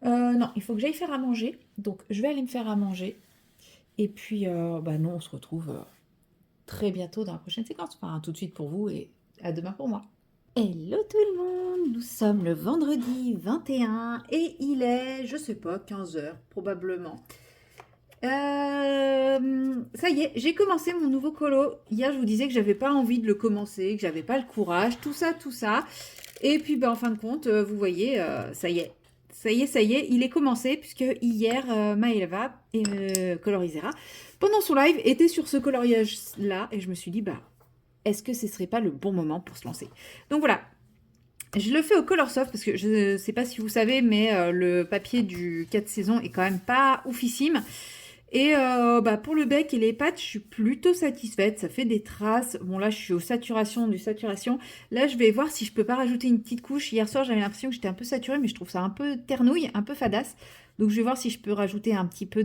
Non, il faut que j'aille faire à manger. Donc, je vais aller me faire à manger. Et puis, nous, on se retrouve très bientôt dans la prochaine séquence. Enfin, tout de suite pour vous et à demain pour moi. Hello tout le monde, nous sommes le vendredi 21 et il est, je sais pas, 15h probablement. Ça y est, j'ai commencé mon nouveau colo. Hier, je vous disais que j'avais pas envie de le commencer, que j'avais pas le courage, tout ça. Et puis, en fin de compte, vous voyez, ça y est. Ça y est, il est commencé, puisque hier, Maëva et Colorisera, pendant son live, était sur ce coloriage-là, et je me suis dit, est-ce que ce serait pas le bon moment pour se lancer? Donc voilà, je le fais au Colorsoft, parce que je ne sais pas si vous savez, mais le papier du 4 saisons est quand même pas oufissime. Et pour le bec et les pattes, je suis plutôt satisfaite. Ça fait des traces. Bon, là, je suis aux saturations du saturation. Là, je vais voir si je peux pas rajouter une petite couche. Hier soir, j'avais l'impression que j'étais un peu saturée, mais je trouve ça un peu ternouille, un peu fadasse. Donc, je vais voir si je peux rajouter un petit peu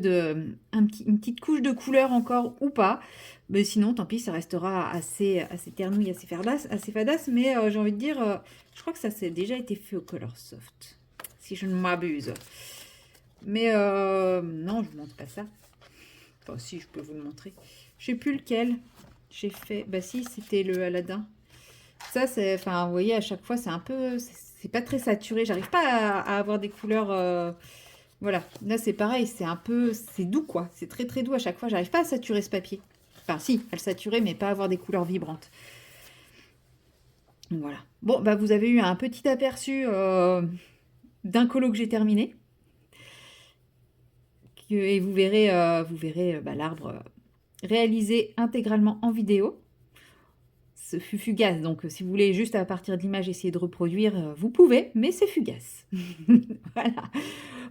une petite couche de couleur encore ou pas. Mais sinon, tant pis, ça restera assez ternouille, assez fadasse. Mais j'ai envie de dire, je crois que ça s'est déjà été fait au Colorsoft, si je ne m'abuse. Mais non, je vous montre pas ça. Enfin, si, je peux vous le montrer. Je sais plus lequel j'ai fait. Bah si, c'était le Aladdin. Ça, c'est... Enfin, vous voyez, à chaque fois, c'est un peu... C'est pas très saturé. J'arrive pas à avoir des couleurs... Voilà. Là, c'est pareil. C'est un peu... C'est doux, quoi. C'est très doux à chaque fois. J'arrive pas à saturer ce papier. Enfin, si, à le saturer, mais pas avoir des couleurs vibrantes. Donc, voilà. Bon, vous avez eu un petit aperçu d'un colo que j'ai terminé. Et vous verrez l'arbre réalisé intégralement en vidéo. Ce fut fugace, donc si vous voulez juste à partir de l'image essayer de reproduire, vous pouvez, mais c'est fugace. Voilà.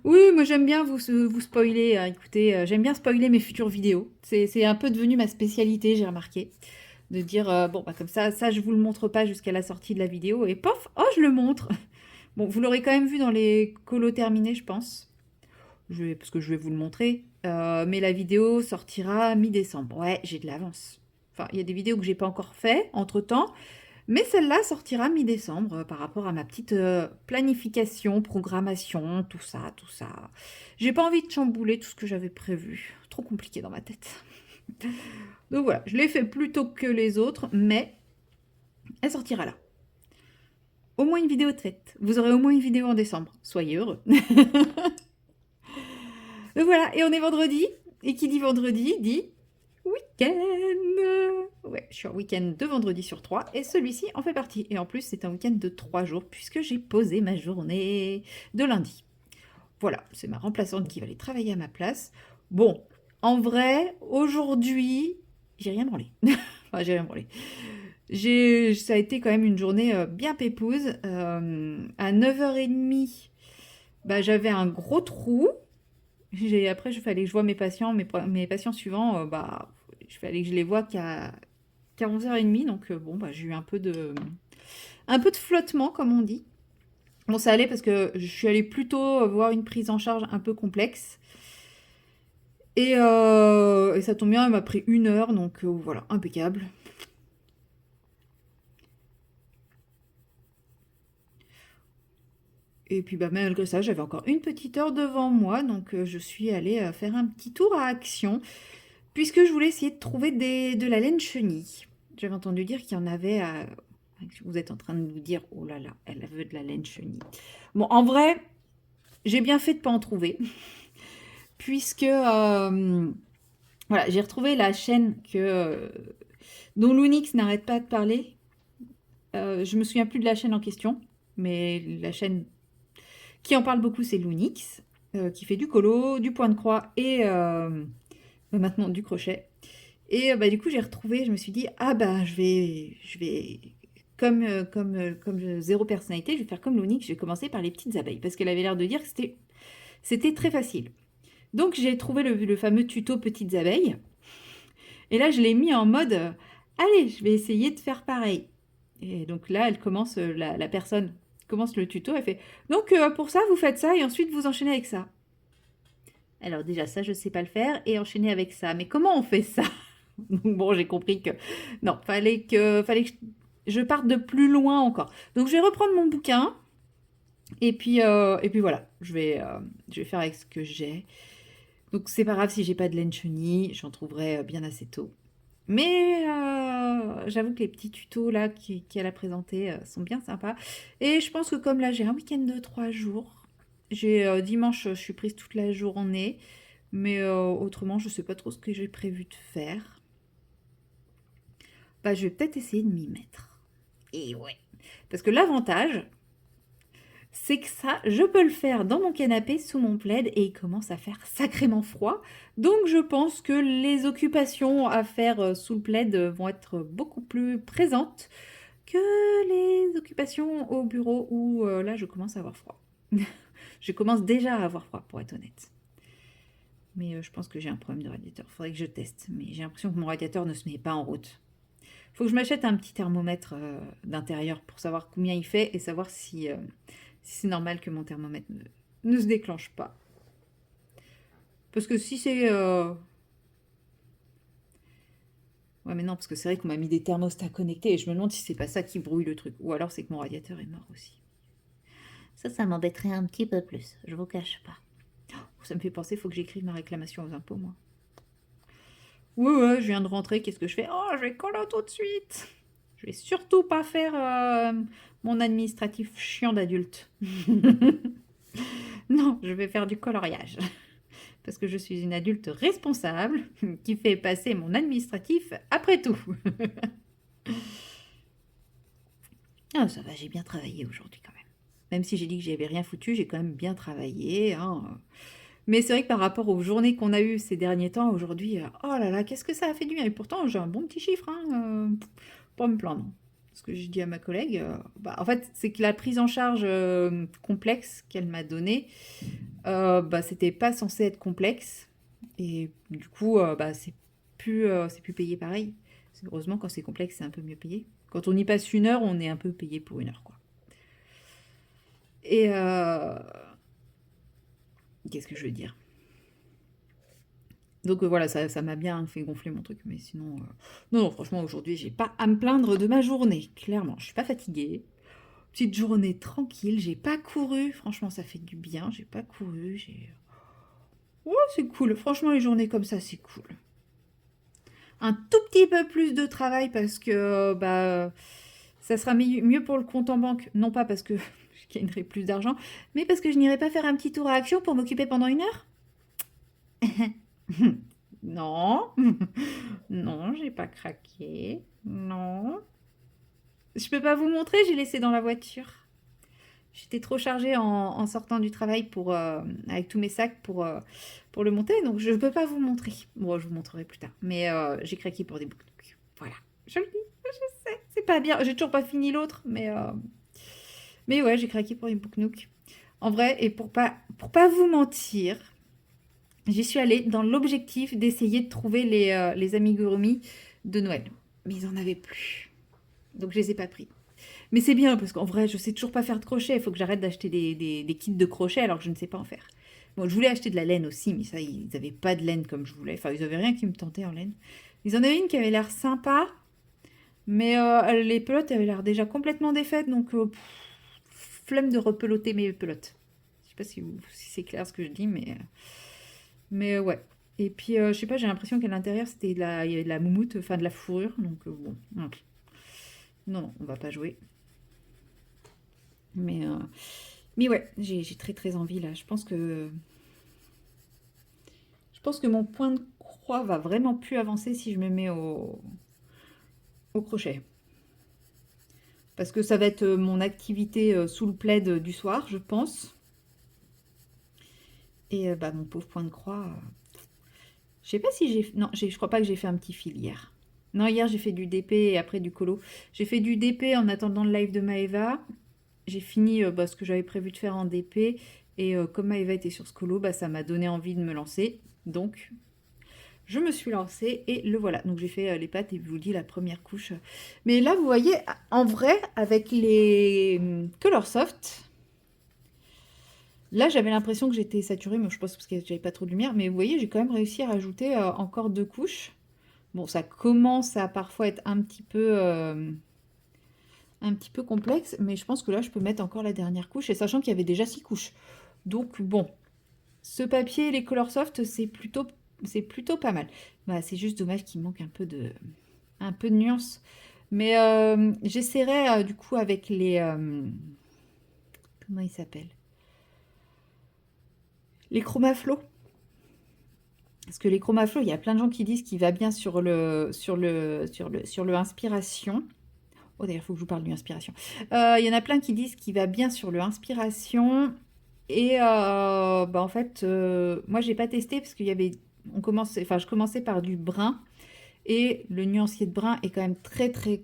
Oui, moi j'aime bien vous spoiler, écoutez, j'aime bien spoiler mes futures vidéos. C'est un peu devenu ma spécialité, j'ai remarqué. De dire, comme ça je vous le montre pas jusqu'à la sortie de la vidéo, et pof, oh je le montre. Bon, vous l'aurez quand même vu dans les colos terminés, je pense. Parce que je vais vous le montrer. Mais la vidéo sortira mi-décembre. Ouais, j'ai de l'avance. Enfin, il y a des vidéos que j'ai pas encore fait entre-temps. Mais celle-là sortira mi-décembre par rapport à ma petite planification, programmation, tout ça. J'ai pas envie de chambouler tout ce que j'avais prévu. Trop compliqué dans ma tête. Donc voilà, je l'ai fait plus tôt que les autres, mais elle sortira là. Au moins une vidéo de fête. Vous aurez au moins une vidéo en décembre. Soyez heureux. Donc voilà, et on est vendredi. Et qui dit vendredi dit week-end. Ouais, je suis en week-end de vendredi sur 3 et celui-ci en fait partie. Et en plus, c'est un week-end de 3 jours puisque j'ai posé ma journée de lundi. Voilà, c'est ma remplaçante qui va aller travailler à ma place. Bon, en vrai, aujourd'hui, j'ai rien branlé. Enfin, j'ai rien branlé. Ça a été quand même une journée bien pépouse. À 9h30, j'avais un gros trou. Après, il fallait que je vois mes patients, mes patients suivants, il fallait que je les voie qu'à 11h30. Donc, j'ai eu un peu de flottement, comme on dit. Bon, ça allait parce que je suis allée plutôt voir une prise en charge un peu complexe. Et ça tombe bien, elle m'a pris 1 heure, donc voilà, impeccable. Et puis malgré ça, j'avais encore une petite heure devant moi, donc je suis allée faire un petit tour à Action, puisque je voulais essayer de trouver de la laine chenille. J'avais entendu dire qu'il y en avait Vous êtes en train de vous dire, oh là là, elle veut de la laine chenille. Bon, en vrai, j'ai bien fait de ne pas en trouver, puisque voilà, j'ai retrouvé la chaîne dont Loonix n'arrête pas de parler. Je me souviens plus de la chaîne en question, mais la chaîne qui en parle beaucoup, c'est Loonix, qui fait du colo, du point de croix et maintenant du crochet. Et du coup, j'ai retrouvé, je me suis dit, ah bah, je vais comme zéro personnalité, je vais faire comme Loonix, je vais commencer par les petites abeilles, parce qu'elle avait l'air de dire que c'était très facile. Donc, j'ai trouvé le fameux tuto petites abeilles, et là, je l'ai mis en mode, allez, je vais essayer de faire pareil. Et donc là, elle commence, la personne commence le tuto, elle fait, donc pour ça, vous faites ça, et ensuite, vous enchaînez avec ça. Alors déjà, ça, je ne sais pas le faire, et enchaîner avec ça. Mais comment on fait ça? Bon, j'ai compris que non, fallait que je parte de plus loin encore. Donc je vais reprendre mon bouquin et puis voilà, je vais faire avec ce que j'ai. Donc c'est pas grave si j'ai pas de laine chenille, j'en trouverai bien assez tôt. Mais j'avoue que les petits tutos là qu'elle a présentés sont bien sympas. Et je pense que comme là j'ai un week-end de 3 jours, j'ai dimanche je suis prise toute la journée, mais autrement je sais pas trop ce que j'ai prévu de faire. Bah, je vais peut-être essayer de m'y mettre. Et ouais. Parce que l'avantage, c'est que ça, je peux le faire dans mon canapé sous mon plaid et il commence à faire sacrément froid. Donc je pense que les occupations à faire sous le plaid vont être beaucoup plus présentes que les occupations au bureau où là je commence à avoir froid. Je commence déjà à avoir froid pour être honnête. Mais je pense que j'ai un problème de radiateur. Il faudrait que je teste. Mais j'ai l'impression que mon radiateur ne se met pas en route. Faut que je m'achète un petit thermomètre d'intérieur pour savoir combien il fait et savoir si c'est normal que mon thermomètre ne se déclenche pas. Parce que si c'est... Ouais mais non, parce que c'est vrai qu'on m'a mis des thermostats connectés et je me demande si c'est pas ça qui brouille le truc. Ou alors c'est que mon radiateur est mort aussi. Ça m'embêterait un petit peu plus, je vous cache pas. Oh, ça me fait penser, il faut que j'écrive ma réclamation aux impôts, moi. Ouais, je viens de rentrer, qu'est-ce que je fais? Oh, je vais coller tout de suite. Je vais surtout pas faire mon administratif chiant d'adulte. Non, je vais faire du coloriage. Parce que je suis une adulte responsable qui fait passer mon administratif après tout. Ah, ça va, j'ai bien travaillé aujourd'hui quand même. Même si j'ai dit que j'avais rien foutu, j'ai quand même bien travaillé. Hein. Mais c'est vrai que par rapport aux journées qu'on a eues ces derniers temps, aujourd'hui, oh là là, qu'est-ce que ça a fait du bien. Et pourtant, j'ai un bon petit chiffre, hein, pas me plaindre. Ce que j'ai dit à ma collègue, en fait, c'est que la prise en charge complexe qu'elle m'a donnée, c'était pas censé être complexe. Et du coup, c'est plus payé pareil. Heureusement, quand c'est complexe, c'est un peu mieux payé. Quand on y passe 1 heure, on est un peu payé pour 1 heure, quoi. Et qu'est-ce que je veux dire? Donc voilà, ça m'a bien fait gonfler mon truc, mais sinon... Non, franchement, aujourd'hui, j'ai pas à me plaindre de ma journée, clairement. Je suis pas fatiguée. Petite journée tranquille, j'ai pas couru. Franchement, ça fait du bien, j'ai pas couru. Ouais, c'est cool. Franchement, les journées comme ça, c'est cool. Un tout petit peu plus de travail parce que ça sera mieux pour le compte en banque. Non pas parce que je gagnerai plus d'argent, mais parce que je n'irai pas faire un petit tour à Action pour m'occuper pendant 1 heure. Non, non, j'ai pas craqué. Non. Je peux pas vous montrer, j'ai laissé dans la voiture. J'étais trop chargée en sortant du travail avec tous mes sacs pour le monter, donc je ne peux pas vous montrer. Bon, je vous montrerai plus tard. Mais j'ai craqué pour des book-nook. Voilà, je le dis, je sais, c'est pas bien. J'ai toujours pas fini l'autre, mais ouais, j'ai craqué pour des book-nook. En vrai, et pour pas vous mentir, j'y suis allée dans l'objectif d'essayer de trouver les amigurumi de Noël. Mais ils en avaient plus. Donc je les ai pas pris. Mais c'est bien, parce qu'en vrai, je sais toujours pas faire de crochet. Il faut que j'arrête d'acheter des kits de crochet alors que je ne sais pas en faire. Bon, je voulais acheter de la laine aussi, mais ça, ils n'avaient pas de laine comme je voulais. Enfin, ils n'avaient rien qui me tentait en laine. Ils en avaient une qui avait l'air sympa, mais les pelotes avaient l'air déjà complètement défaites, donc flemme de repeloter mes pelotes. Je sais pas si c'est clair ce que je dis, mais ouais. Et puis, je sais pas, j'ai l'impression qu'à l'intérieur, il y avait de la moumoute, enfin de la fourrure, donc bon. Non, non, on va pas jouer. Mais ouais, j'ai très très envie là. Je pense que mon point de croix va vraiment plus avancer si je me mets au crochet. Parce que ça va être mon activité sous le plaid du soir, je pense. Et bah, mon pauvre point de croix. Je sais pas si j'ai... Non, je crois pas que j'ai fait un petit fil hier. Non, hier j'ai fait du DP et après du colo. J'ai fait du DP en attendant le live de Maëva. J'ai fini bah, ce que j'avais prévu de faire en DP. Et comme Maëva était sur ce colo, bah, ça m'a donné envie de me lancer. Donc, je me suis lancée et le voilà. Donc, j'ai fait les pattes et je vous dis la première couche. Mais là, vous voyez, en vrai, avec les Colorsoft, là, j'avais l'impression que j'étais saturée, mais je pense parce que j'avais pas trop de lumière. Mais vous voyez, j'ai quand même réussi à rajouter encore 2 couches. Bon, ça commence à parfois être un petit peu complexe, mais je pense que là, je peux mettre encore la dernière couche, et sachant qu'il y avait déjà 6 couches. Donc, bon, ce papier, les Colorsoft, c'est plutôt pas mal. Bah, c'est juste dommage qu'il manque un peu de nuance. Mais j'essaierai, du coup, avec les... comment ils s'appellent? Les Chromaflow. Parce que les Chromaflow, il y a plein de gens qui disent qu'il va bien sur le Inspiration. Oh, d'ailleurs, il faut que je vous parle du Inspiration. Il y en a plein qui disent qu'il va bien sur le Inspiration. Et bah, en fait, moi, j'ai pas testé parce qu'il y avait... je commençais par du brun. Et le nuancier de brun est quand même très, très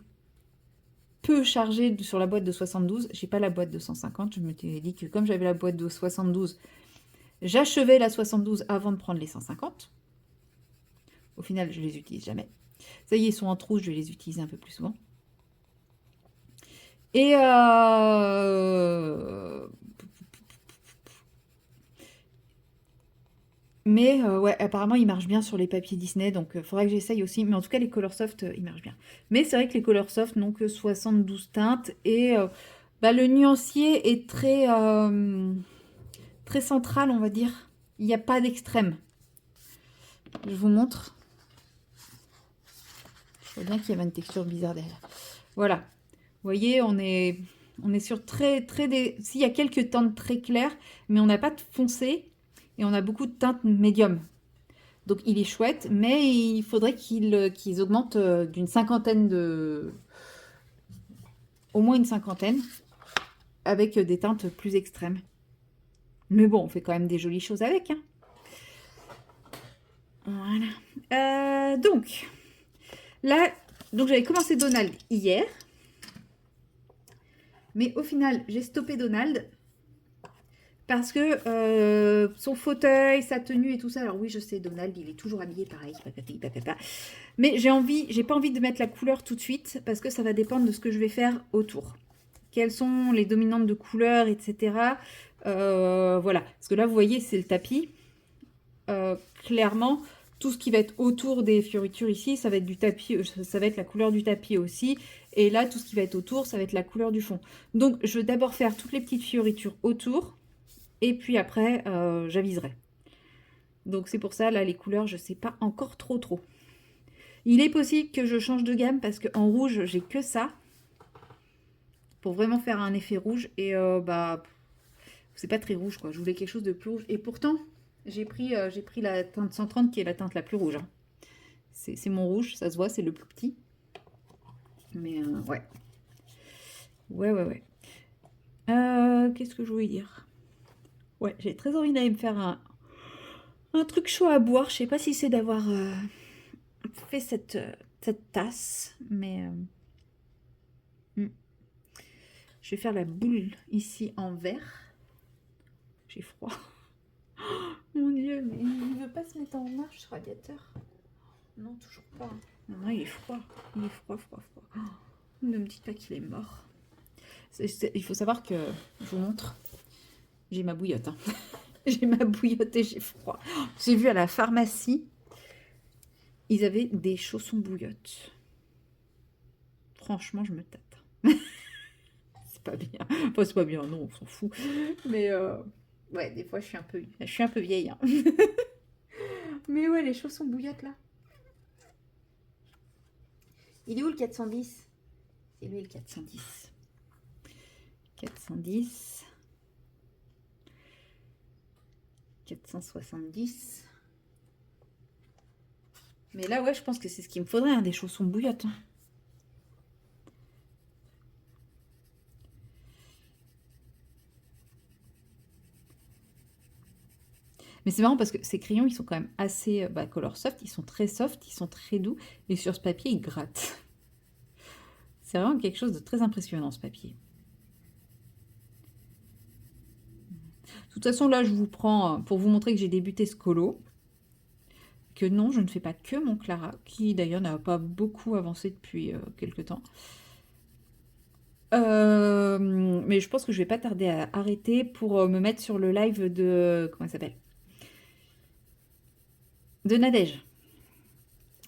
peu chargé sur la boîte de 72. J'ai pas la boîte de 150. Je me suis dit que comme j'avais la boîte de 72, j'achevais la 72 avant de prendre les 150. Au final, je les utilise jamais. Ça y est, ils sont en rouge, je vais les utiliser un peu plus souvent. Et mais ouais, apparemment, il marche bien sur les papiers Disney, donc il faudra que j'essaye aussi. Mais en tout cas, les Colorsoft, ils marchent bien. Mais c'est vrai que les Colorsoft n'ont que 72 teintes. Et bah, le nuancier est très, très central, on va dire. Il n'y a pas d'extrême. Je vous montre. Je vois bien qu'il y avait une texture bizarre derrière. Voilà. Vous voyez, on est sur très, très... S'il y a quelques teintes très claires, mais on n'a pas de foncé et on a beaucoup de teintes médium. Donc il est chouette, mais il faudrait qu'ils augmentent d'une cinquantaine de... Au moins une cinquantaine, avec des teintes plus extrêmes. Mais bon, on fait quand même des jolies choses avec. Hein. Voilà. Donc, là, j'avais commencé Donald hier. Mais au final, j'ai stoppé Donald parce que son fauteuil, sa tenue et tout ça. Alors oui, je sais, Donald, il est toujours habillé pareil. Mais j'ai pas envie de mettre la couleur tout de suite parce que ça va dépendre de ce que je vais faire autour. Quelles sont les dominantes de couleurs, etc. Voilà. Parce que là, vous voyez, c'est le tapis. Clairement, tout ce qui va être autour des fioritures ici, ça va être du tapis, ça va être la couleur du tapis aussi. Et là, tout ce qui va être autour, ça va être la couleur du fond. Donc, je vais d'abord faire toutes les petites fioritures autour. Et puis après, j'aviserai. Donc, c'est pour ça, là, les couleurs, je ne sais pas encore trop. Il est possible que je change de gamme parce qu'en rouge, j'ai que ça. Pour vraiment faire un effet rouge. Et bah, c'est pas très rouge, quoi. Je voulais quelque chose de plus rouge. Et pourtant, j'ai pris la teinte 130 qui est la teinte la plus rouge. Hein. C'est mon rouge, ça se voit, c'est le plus petit. Mais ouais. Ouais. Qu'est-ce que je voulais dire? Ouais, j'ai très envie d'aller me faire un truc chaud à boire. Je sais pas si c'est d'avoir fait cette tasse, mais je vais faire la boule ici en verre. J'ai froid. Mon Dieu, mais il veut pas se mettre en marche ce radiateur. Non, toujours pas. Non, il est froid. Il est froid. Oh, ne me dites pas qu'il est mort. Il faut savoir que, je vous montre, j'ai ma bouillotte. Hein. J'ai ma bouillotte et j'ai froid. J'ai vu à la pharmacie, ils avaient des chaussons bouillottes. Franchement, je me tâte. C'est pas bien. Enfin, c'est pas bien, non, on s'en fout. Mais ouais, des fois, je suis un peu vieille. Hein. Mais ouais, les chaussons bouillottes, là. Il est où le 410? Quel est le 410? 410. 470. Mais là, ouais, je pense que c'est ce qu'il me faudrait, hein, des chaussons bouillottes. Hein. Mais c'est marrant parce que ces crayons, ils sont quand même assez color soft. Ils sont très soft, ils sont très doux. Et sur ce papier, ils grattent. C'est vraiment quelque chose de très impressionnant, ce papier. De toute façon, là, je vous prends pour vous montrer que j'ai débuté ce colo. Que non, je ne fais pas que mon Clara, qui d'ailleurs n'a pas beaucoup avancé depuis quelques temps. Mais je pense que je vais pas tarder à arrêter pour me mettre sur le live de... Comment elle s'appelle? De Nadège.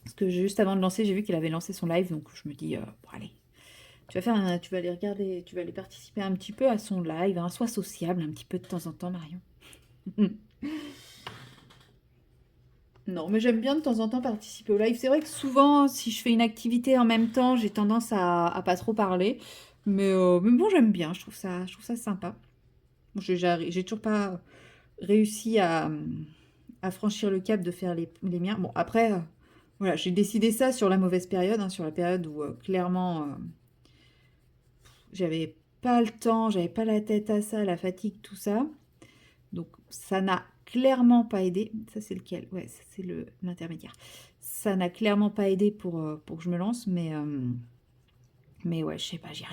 Parce que juste avant de lancer, j'ai vu qu'il avait lancé son live, donc je me dis, bon allez, tu vas aller regarder, tu vas aller participer un petit peu à son live, hein, sois sociable un petit peu de temps en temps, Marion. Non, mais j'aime bien de temps en temps participer au live. C'est vrai que souvent, si je fais une activité en même temps, j'ai tendance à pas trop parler. Mais bon, j'aime bien, je trouve ça sympa. Bon, j'ai toujours pas réussi à franchir le cap de faire les miens. Bon, après, voilà, j'ai décidé ça sur la mauvaise période, hein, sur la période où clairement j'avais pas le temps, j'avais pas la tête à ça, la fatigue, tout ça. Donc ça n'a clairement pas aidé. Ça c'est lequel? Ouais, ça, c'est l'intermédiaire. Ça n'a clairement pas aidé pour que je me lance, mais ouais, je sais pas, j'y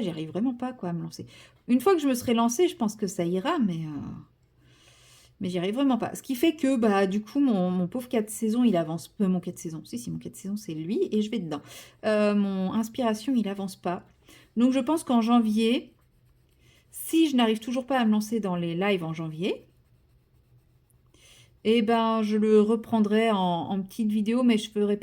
arrive vraiment pas quoi à me lancer. Une fois que je me serai lancée, je pense que ça ira, mais j'y arrive vraiment pas. Ce qui fait que, bah, du coup, mon pauvre 4 saisons, il avance. Mon 4 saisons, si, mon 4 saisons, c'est lui, et je vais dedans. Mon inspiration, il avance pas. Donc, je pense qu'en janvier, si je n'arrive toujours pas à me lancer dans les lives en janvier, eh ben, je le reprendrai en petite vidéo, mais je ferai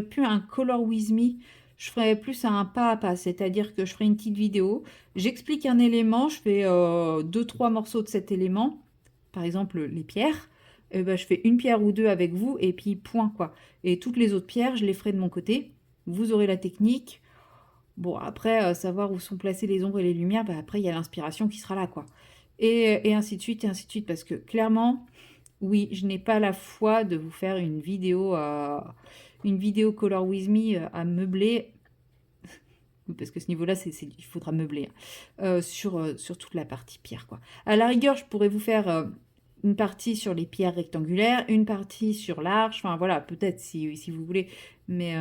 plus un color with me. Je ferai plus un pas à pas, c'est-à-dire que je ferai une petite vidéo. J'explique un élément, je fais 2-3 morceaux de cet élément. Par exemple, les pierres. Eh ben, je fais une pierre ou deux avec vous, et puis point, quoi. Et toutes les autres pierres, je les ferai de mon côté. Vous aurez la technique. Bon, après, savoir où sont placées les ombres et les lumières, bah, après, il y a l'inspiration qui sera là, quoi. Et ainsi de suite, et ainsi de suite, parce que clairement... Oui, je n'ai pas la foi de vous faire une vidéo Color With Me à meubler, parce que ce niveau-là, il faudra meubler, hein, sur toute la partie pierre, quoi. À la rigueur, je pourrais vous faire une partie sur les pierres rectangulaires, une partie sur l'arche, enfin voilà, peut-être si vous voulez, mais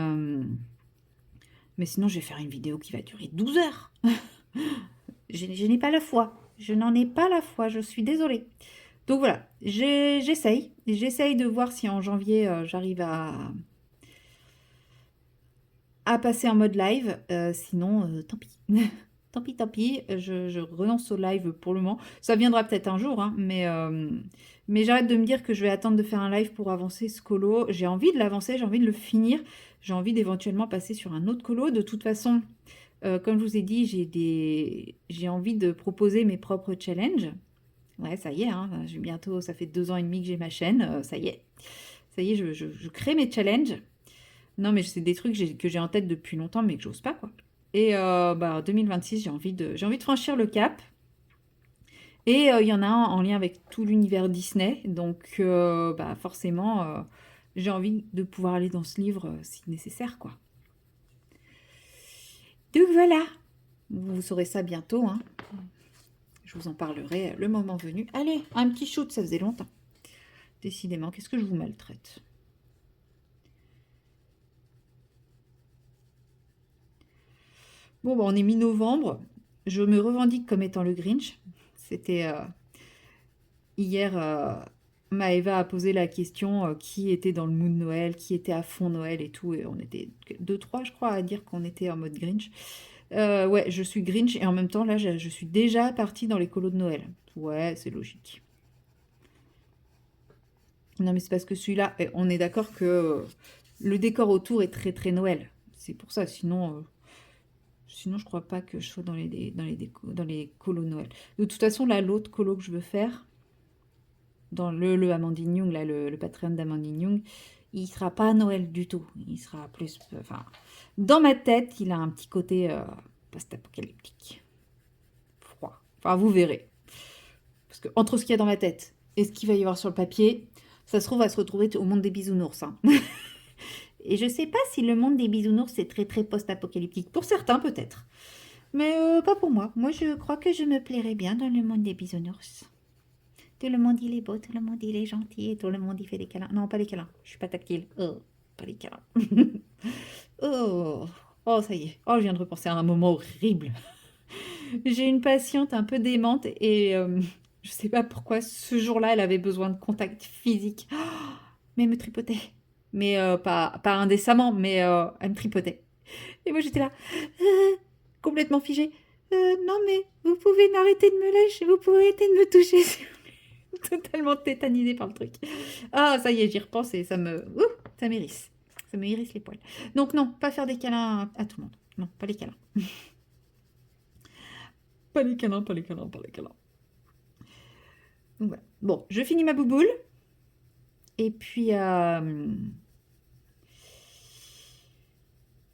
sinon, je vais faire une vidéo qui va durer 12 heures. Je n'ai pas la foi, je n'en ai pas la foi, je suis désolée. Donc voilà, j'essaye de voir si en janvier j'arrive à passer en mode live. Sinon, tant pis. Tant pis, je renonce au live pour le moment. Ça viendra peut-être un jour, hein, mais j'arrête de me dire que je vais attendre de faire un live pour avancer ce colo. J'ai envie de l'avancer, j'ai envie de le finir. J'ai envie d'éventuellement passer sur un autre colo. De toute façon, comme je vous ai dit, j'ai envie de proposer mes propres challenges. Ouais, ça y est, hein, bientôt, ça fait 2 ans et demi que j'ai ma chaîne, ça y est. Ça y est, je crée mes challenges. Non, mais c'est des trucs que j'ai en tête depuis longtemps, mais que j'ose pas, quoi. Et bah, 2026, j'ai envie de franchir le cap. Et il y en a un en lien avec tout l'univers Disney. Donc, bah, forcément, j'ai envie de pouvoir aller dans ce livre si nécessaire, quoi. Donc voilà. Vous saurez ça bientôt, hein. Je vous en parlerai le moment venu. Allez, un petit shoot, ça faisait longtemps. Décidément, qu'est-ce que je vous maltraite? Bon, bah, on est mi-novembre. Je me revendique comme étant le Grinch. C'était hier, Maëva a posé la question qui était dans le mood Noël, qui était à fond Noël et tout. Et on était 2-3, je crois, à dire qu'on était en mode Grinch. Ouais, je suis Grinch et en même temps, là, je suis déjà partie dans les colos de Noël. Ouais, c'est logique. Non, mais c'est parce que celui-là, on est d'accord que le décor autour est très très Noël. C'est pour ça, sinon je crois pas que je sois dans les colos de Noël. De toute façon, là, l'autre colo que je veux faire, dans le Amandine Young, là, le Patreon d'Amandine Young, il sera pas à Noël du tout. Il sera plus... Enfin, dans ma tête, il a un petit côté post-apocalyptique. Froid. Enfin, vous verrez. Parce que entre ce qu'il y a dans ma tête et ce qu'il va y avoir sur le papier, ça se trouve, on va se retrouver au monde des bisounours. Hein. Et je sais pas si le monde des bisounours c'est très très post-apocalyptique. Pour certains peut-être. Mais pas pour moi. Moi je crois que je me plairais bien dans le monde des bisounours. Tout le monde il est beau, tout le monde il est gentil, et tout le monde il fait des câlins. Non, pas les câlins. Je suis pas tactile. Oh, pas les câlins. Oh, oh, ça y est. Oh, je viens de repenser à un moment horrible. J'ai une patiente un peu démente et je sais pas pourquoi ce jour-là elle avait besoin de contact physique. Oh, mais elle me tripotait. Mais pas indécemment, mais elle me tripotait. Et moi j'étais là, complètement figée. Non mais vous pouvez m'arrêter de me lâcher, vous pouvez arrêter de me toucher. Totalement tétanisée par le truc. Ah ça y est, j'y repense et ça ça m'hérisse. Ça me hérisse les poils. Donc non, pas faire des câlins à tout le monde. Non, pas les câlins. Pas les câlins, pas les câlins, pas les câlins. Donc voilà. Bon, je finis ma bouboule. Et puis...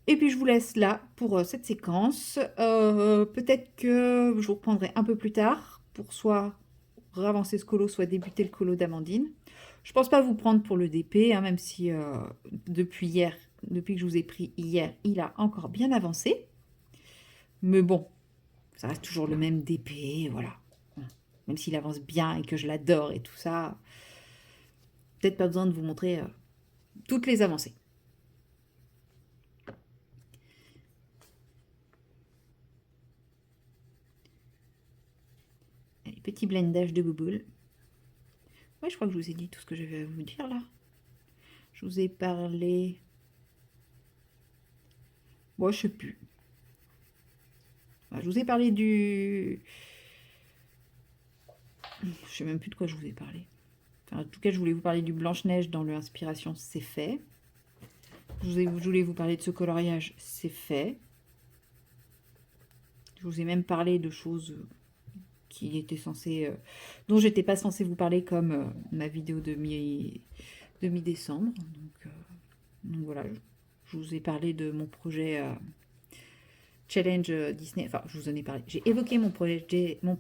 Et puis je vous laisse là pour cette séquence. Peut-être que je vous reprendrai un peu plus tard pour soit ravancer ce colo, soit débuter le colo d'Amandine. Je pense pas vous prendre pour le DP, hein, même si depuis hier, depuis que je vous ai pris hier, il a encore bien avancé. Mais bon, ça reste toujours le même DP, voilà. Même s'il avance bien et que je l'adore et tout ça, peut-être pas besoin de vous montrer toutes les avancées. Allez, petit blendage de bouboule. Ouais, je crois que je vous ai dit tout ce que j'avais à vous dire là. Je vous ai parlé... Bon, je sais plus. Je vous ai parlé du... Je sais même plus de quoi je vous ai parlé. Enfin, en tout cas, je voulais vous parler du Blanche-Neige dans le Inspiration, c'est fait. Je voulais vous parler de ce coloriage, c'est fait. Je vous ai même parlé de choses qui étaient censées... dont j'étais pas censée vous parler, comme ma vidéo de mi-décembre. Donc voilà, je vous ai parlé de mon projet... Challenge Disney, enfin je vous en ai parlé, j'ai évoqué mon projet, mon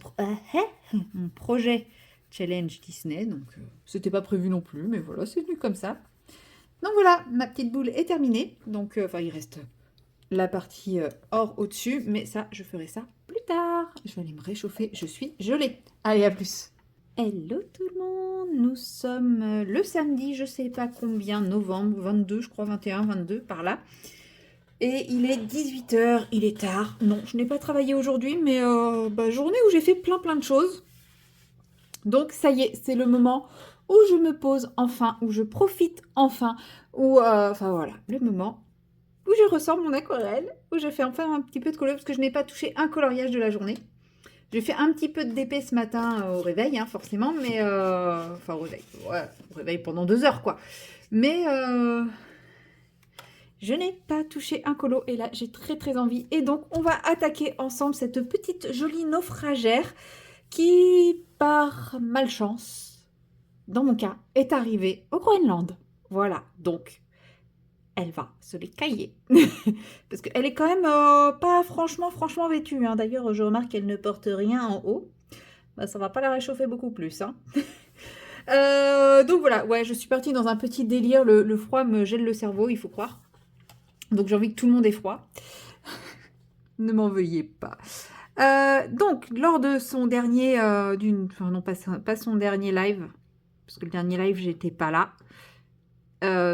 projet Challenge Disney, donc c'était pas prévu non plus, mais voilà, c'est venu comme ça. Donc voilà, ma petite boule est terminée, donc enfin il reste la partie or au-dessus, mais ça, je ferai ça plus tard. Je vais aller me réchauffer, je suis gelée. Allez, à plus. Hello tout le monde, nous sommes le samedi, je sais pas combien, novembre, 22, je crois 21, 22, par là. Et il est 18h, il est tard. Non, je n'ai pas travaillé aujourd'hui, mais journée où j'ai fait plein de choses. Donc ça y est, c'est le moment où je me pose enfin, où je profite enfin, où, enfin voilà, le moment où je ressors mon aquarelle, où je fais enfin un petit peu de coloriage, parce que je n'ai pas touché un coloriage de la journée. J'ai fait un petit peu de DP ce matin au réveil, hein, forcément, mais... enfin, au réveil, ouais, au réveil pendant 2 heures, quoi. Mais... je n'ai pas touché un colo et là j'ai très envie. Et donc on va attaquer ensemble cette petite jolie naufragère qui, par malchance, dans mon cas, est arrivée au Groenland. Voilà, donc elle va se les cailler. Parce qu'elle est quand même pas franchement vêtue. Hein. D'ailleurs, je remarque qu'elle ne porte rien en haut. Bah, ça va pas la réchauffer beaucoup plus. Hein. Donc voilà, ouais, je suis partie dans un petit délire. Le froid me gèle le cerveau, il faut croire. Donc j'ai envie que tout le monde ait froid. Ne m'en veuillez pas. Donc, lors de son dernier... enfin non, pas son dernier live, parce que le dernier live, j'étais pas là.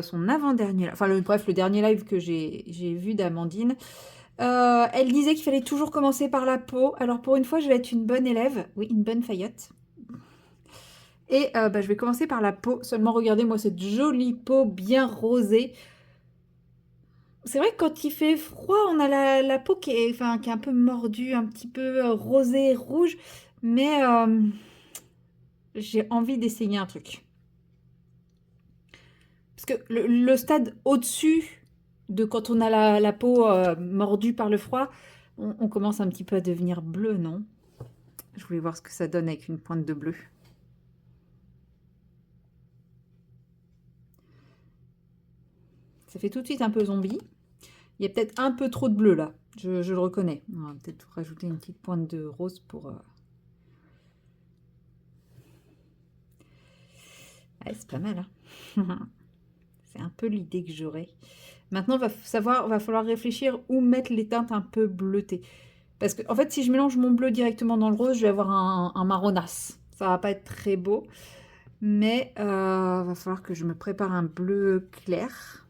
Son avant-dernier... Enfin, bref, le dernier live que j'ai vu d'Amandine. Elle disait qu'il fallait toujours commencer par la peau. Alors, pour une fois, je vais être une bonne élève. Oui, une bonne Fayotte. Et je vais commencer par la peau. Seulement, regardez-moi cette jolie peau bien rosée. C'est vrai que quand il fait froid, on a la peau qui est un peu mordue, un petit peu rosée, rouge. Mais j'ai envie d'essayer un truc. Parce que le stade au-dessus de quand on a la peau mordue par le froid, on commence un petit peu à devenir bleu, non? Je voulais voir ce que ça donne avec une pointe de bleu. Ça fait tout de suite un peu zombie. Il y a peut-être un peu trop de bleu là, je le reconnais. On va peut-être rajouter une petite pointe de rose pour... Ouais, c'est pas mal, hein. C'est un peu l'idée que j'aurais. Maintenant, va falloir réfléchir où mettre les teintes un peu bleutées. Parce que, en fait, si je mélange mon bleu directement dans le rose, je vais avoir un marronasse. Ça va pas être très beau. Mais va falloir que je me prépare un bleu clair.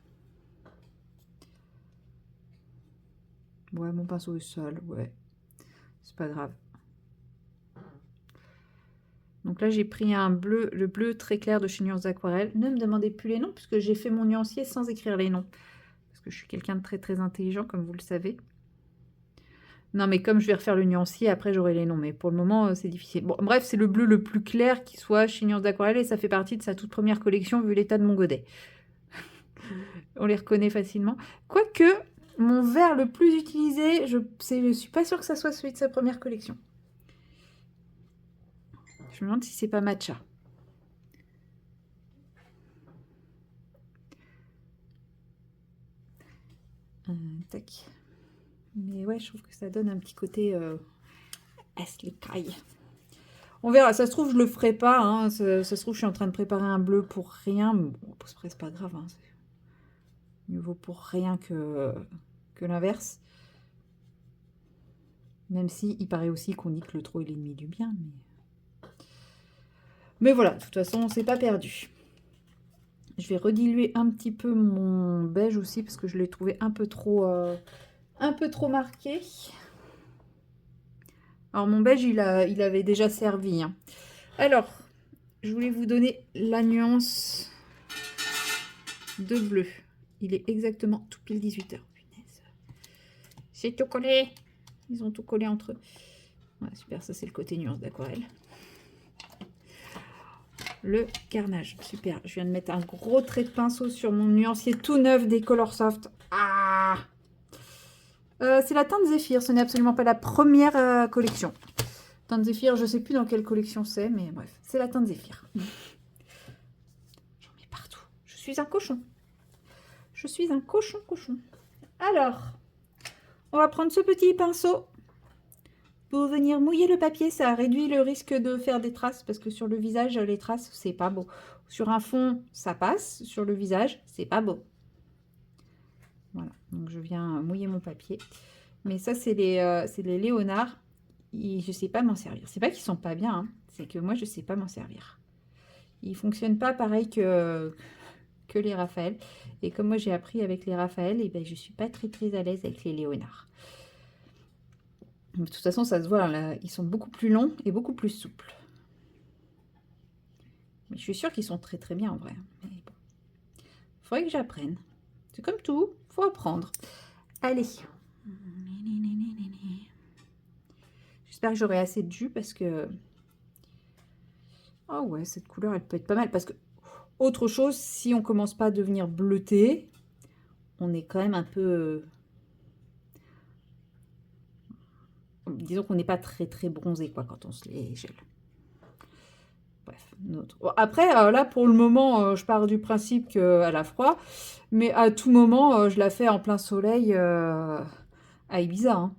Ouais, mon pinceau est sale, ouais. C'est pas grave. Donc là, j'ai pris un bleu, le bleu très clair de chez Nuances Aquarelle. Ne me demandez plus les noms, puisque j'ai fait mon nuancier sans écrire les noms. Parce que je suis quelqu'un de très très intelligent, comme vous le savez. Non, mais comme je vais refaire le nuancier, après j'aurai les noms. Mais pour le moment, c'est difficile. Bon, bref, c'est le bleu le plus clair qui soit chez Nuances Aquarelle et ça fait partie de sa toute première collection, vu l'état de mon godet. On les reconnaît facilement. Quoique, mon vert le plus utilisé, je ne suis pas sûre que ça soit celui de sa première collection. Je me demande si c'est pas Matcha. Tac. Mais ouais, je trouve que ça donne un petit côté aslicaille. On verra, ça se trouve, je le ferai pas. Hein. Ça se trouve, je suis en train de préparer un bleu pour rien. Mais bon, c'est pas grave. Hein. Mieux vaut pour rien que l'inverse. Même si il paraît aussi qu'on dit que le trop est l'ennemi du bien. Mais voilà, de toute façon, c'est pas perdu. Je vais rediluer un petit peu mon beige aussi parce que je l'ai trouvé un peu trop marqué. Alors mon beige, il avait déjà servi. Hein. Alors, je voulais vous donner la nuance de bleu. Il est exactement tout pile 18 h. Punaise. C'est tout collé. Ils ont tout collé entre eux. Ouais, super, ça c'est le côté nuance d'aquarelle. Le carnage, super. Je viens de mettre un gros trait de pinceau sur mon nuancier tout neuf des Coloursoft. Ah, c'est la teinte Zéphyr, ce n'est absolument pas la première collection. Teinte Zéphyr, je ne sais plus dans quelle collection c'est, mais bref, c'est la teinte Zéphyr. J'en mets partout. Je suis un cochon. Je suis un cochon. Alors, on va prendre ce petit pinceau pour venir mouiller le papier. Ça réduit le risque de faire des traces, parce que sur le visage, les traces, c'est pas beau. Sur un fond, ça passe. Sur le visage, c'est pas beau. Voilà, donc je viens mouiller mon papier. Mais ça, c'est les Léonard. Et je sais pas m'en servir. C'est pas qu'ils sont pas bien, hein. C'est que moi, je sais pas m'en servir. Ils fonctionnent pas pareil que les Raphaël. Et comme moi, j'ai appris avec les Raphaël, et ben, je suis pas très à l'aise avec les Léonard. De toute façon, ça se voit, là, ils sont beaucoup plus longs et beaucoup plus souples. Mais je suis sûre qu'ils sont très bien en vrai. Mais bon. Faudrait que j'apprenne. C'est comme tout, faut apprendre. Allez. J'espère que j'aurai assez de jus parce que... Oh ouais, cette couleur, elle peut être pas mal. Parce que, autre chose, si on commence pas à devenir bleuté, on est quand même un peu... Disons qu'on n'est pas très bronzé, quoi, quand on se les gèle. Bref, notre... Après, là, pour le moment, je pars du principe qu'elle a froid. Mais à tout moment, je la fais en plein soleil à Ibiza, hein.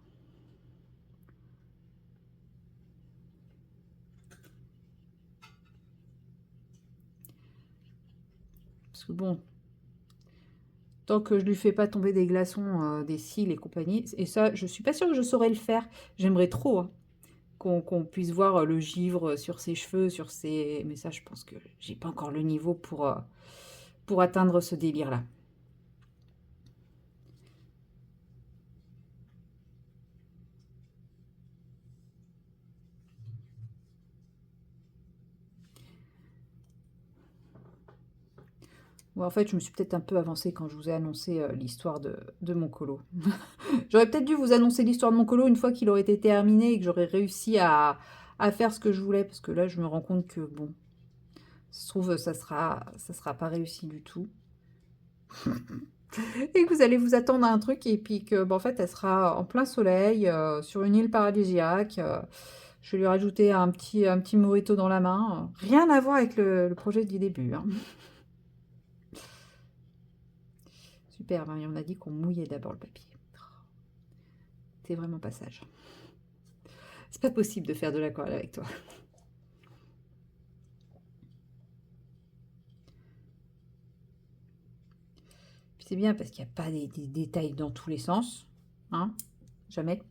Parce que bon, tant que je lui fais pas tomber des glaçons, des cils et compagnie, et ça, je suis pas sûre que je saurais le faire. J'aimerais trop hein, qu'on puisse voir le givre sur ses cheveux, sur ses... Mais ça, je pense que j'ai pas encore le niveau pour atteindre ce délire-là. Ouais, en fait, je me suis peut-être un peu avancée quand je vous ai annoncé l'histoire de mon colo. J'aurais peut-être dû vous annoncer l'histoire de mon colo une fois qu'il aurait été terminé et que j'aurais réussi à faire ce que je voulais. Parce que là, je me rends compte que, bon, ça se trouve, ça sera pas réussi du tout. Et que vous allez vous attendre à un truc et puis que, en fait, elle sera en plein soleil, sur une île paradisiaque. Je vais lui rajouter un petit mojito dans la main. Rien à voir avec le projet du début, hein. super. Hein. Et on a dit qu'on mouillait d'abord le papier. T'es vraiment pas sage. C'est pas possible de faire de l'aquarelle avec toi. C'est bien parce qu'il n'y a pas des détails dans tous les sens. Hein, jamais.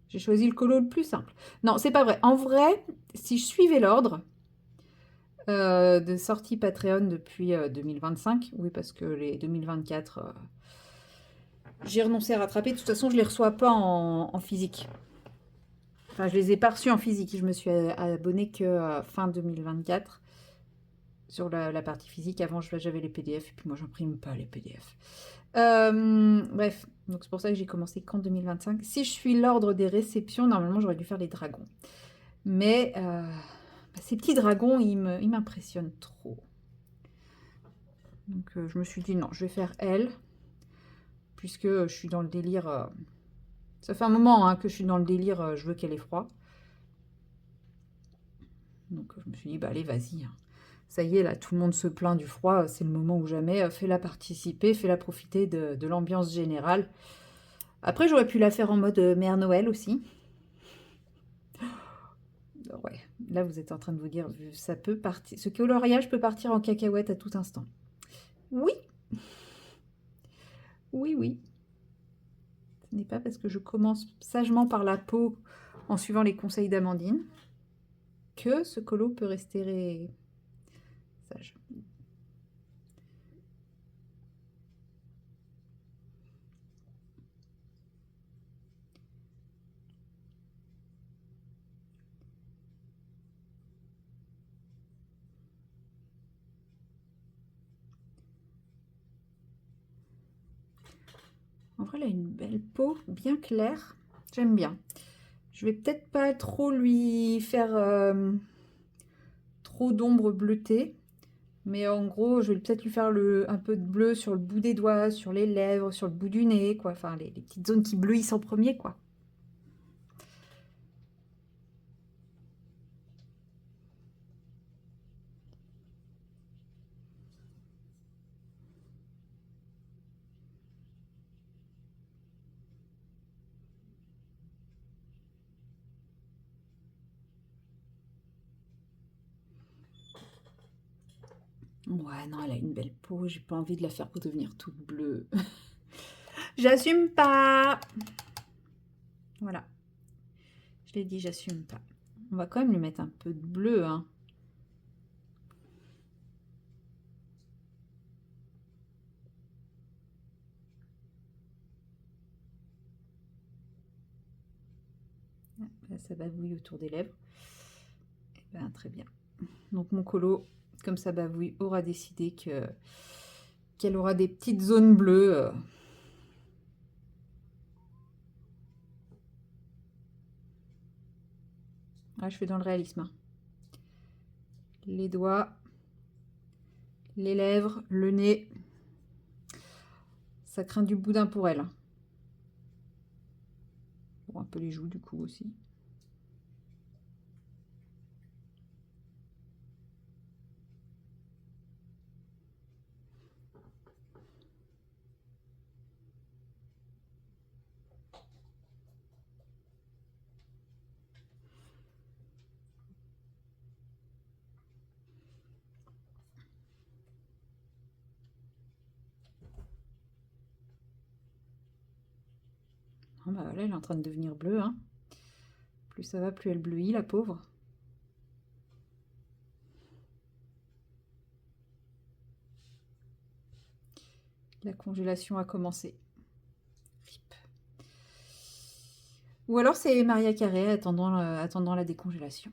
J'ai choisi le colo le plus simple. Non, c'est pas vrai. En vrai, si je suivais l'ordre de sortie Patreon depuis 2025, oui, parce que les 2024, j'ai renoncé à rattraper. De toute façon, je les reçois pas en physique. Enfin, je les ai pas reçus en physique. Je me suis abonnée que fin 2024 sur la partie physique. Avant, j'avais les PDF et puis moi, j'imprime pas les PDF. Bref, donc c'est pour ça que j'ai commencé qu'en 2025. Si je suis l'ordre des réceptions, normalement j'aurais dû faire les dragons. Mais ces petits dragons, ils m'impressionnent trop. Donc je me suis dit non, je vais faire elle, puisque je suis dans le délire. Ça fait un moment hein, que je suis dans le délire, je veux qu'elle ait froid. Donc je me suis dit, bah allez, vas-y. Hein. Ça y est, là, tout le monde se plaint du froid, c'est le moment ou jamais. Fais-la participer, fais-la profiter de l'ambiance générale. Après, j'aurais pu la faire en mode Mère Noël aussi. Ouais, là, vous êtes en train de vous dire, ça peut partir. Ce coloriage peut partir en cacahuète à tout instant. Oui. Oui, oui. Ce n'est pas parce que je commence sagement par la peau en suivant les conseils d'Amandine que ce colo peut rester sage. En vrai, elle a une belle peau, bien claire. J'aime bien. Je vais peut-être pas trop lui faire trop d'ombre bleutée. Mais en gros, je vais peut-être lui faire un peu de bleu sur le bout des doigts, sur les lèvres, sur le bout du nez, quoi. Enfin, les petites zones qui bleuissent en premier, quoi. Ouais, non, elle a une belle peau. J'ai pas envie de la faire redevenir toute bleue. J'assume pas. Voilà. Je l'ai dit, j'assume pas. On va quand même lui mettre un peu de bleu, hein. Là, ça bavouille autour des lèvres. Eh ben, très bien. Donc mon colo, comme ça bavouille, aura décidé qu'elle aura des petites zones bleues. Ah, je fais dans le réalisme. Hein. Les doigts, les lèvres, le nez. Ça craint du boudin pour elle. Bon, un peu les joues du coup aussi. Ah bah là, elle est en train de devenir bleue. Hein. Plus ça va, plus elle bleuit, la pauvre. La congélation a commencé. Rip. Ou alors c'est Maria Carré attendant la décongélation.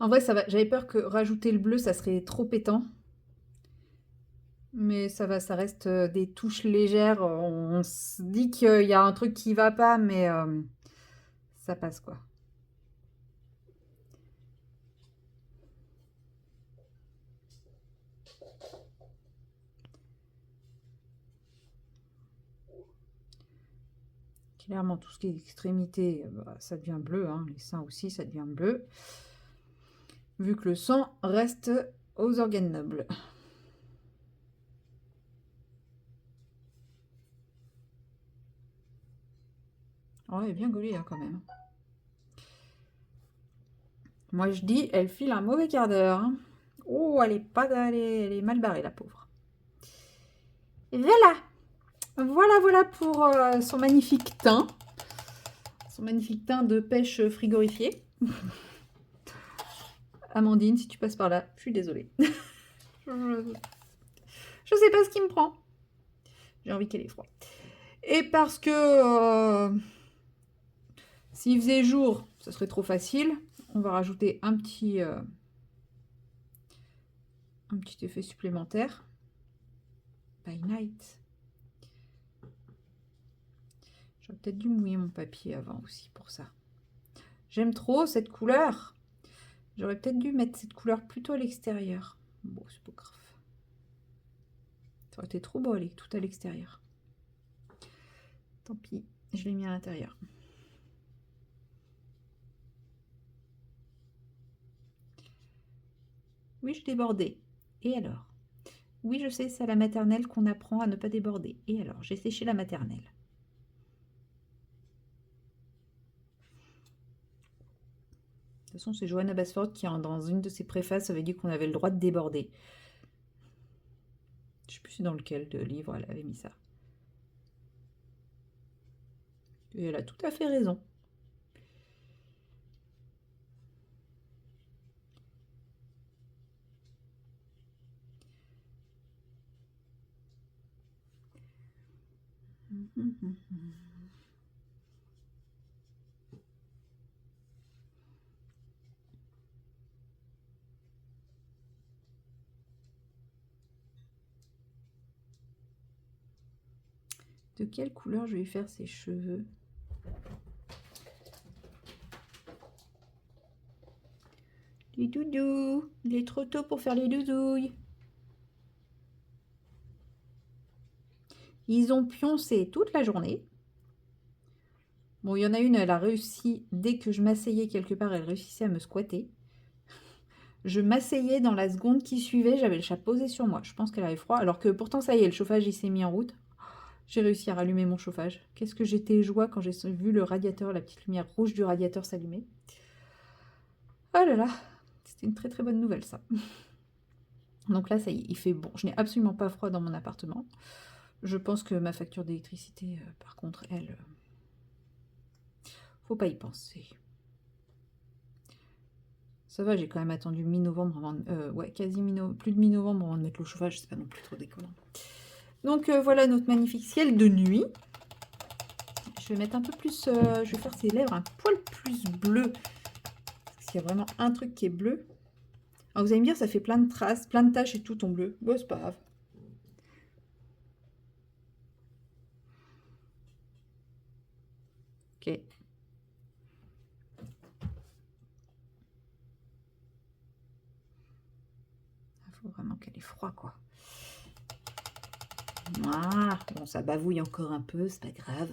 En vrai, ça va. J'avais peur que rajouter le bleu, ça serait trop pétant. Mais ça va, ça reste des touches légères. On se dit qu'il y a un truc qui va pas, mais ça passe quoi. Clairement, tout ce qui est extrémité, bah, ça devient bleu. Hein. Les seins aussi, ça devient bleu. Vu que le sang reste aux organes nobles. Oh, elle est bien gaulée hein, quand même. Moi, je dis, elle file un mauvais quart d'heure. Hein. Oh, elle est mal barrée, la pauvre. Et voilà. Voilà pour son magnifique teint. Son magnifique teint de pêche frigorifié. Amandine, si tu passes par là, je suis désolée. Je sais pas ce qui me prend. J'ai envie qu'elle ait froid. Et parce que s'il faisait jour, ça serait trop facile. On va rajouter un petit effet supplémentaire. By night. J'aurais peut-être dû mouiller mon papier avant aussi pour ça. J'aime trop cette couleur. J'aurais peut-être dû mettre cette couleur plutôt à l'extérieur. Bon, c'est pas grave. Ça aurait été trop beau, aller tout à l'extérieur. Tant pis, je l'ai mis à l'intérieur. Oui, je débordais. Et alors? Oui, je sais, c'est à la maternelle qu'on apprend à ne pas déborder. Et alors? J'ai séché la maternelle. De toute façon, c'est Johanna Basford qui, dans une de ses préfaces, avait dit qu'on avait le droit de déborder. Je ne sais plus dans lequel de livre elle avait mis ça. Et elle a tout à fait raison. De quelle couleur je vais faire ses cheveux? Les doudous. Il est trop tôt pour faire les doudouilles. Ils ont pioncé toute la journée. Bon, il y en a une, elle a réussi, dès que je m'asseyais quelque part, elle réussissait à me squatter. Je m'asseyais dans la seconde qui suivait, j'avais le chat posé sur moi. Je pense qu'elle avait froid, alors que pourtant, ça y est, le chauffage, il s'est mis en route. J'ai réussi à rallumer mon chauffage. Qu'est-ce que j'étais joie quand j'ai vu le radiateur, la petite lumière rouge du radiateur s'allumer. Oh là là, c'était une très très bonne nouvelle, ça. Donc là, ça y est, il fait bon. Je n'ai absolument pas froid dans mon appartement. Je pense que ma facture d'électricité, par contre, elle... faut pas y penser. Ça va, j'ai quand même attendu mi-novembre avant de... ouais, plus de mi-novembre avant de mettre le chauffage. C'est pas non plus trop déconnant. Donc voilà notre magnifique ciel de nuit. Je vais mettre un peu plus... je vais faire ses lèvres un poil plus bleu. Parce qu'il y a vraiment un truc qui est bleu. Alors vous allez me dire, ça fait plein de traces, plein de taches et tout en bleu. Bon, c'est pas grave. Ok. Il faut vraiment qu'elle ait froid, quoi. Ah, bon, ça bavouille encore un peu, c'est pas grave.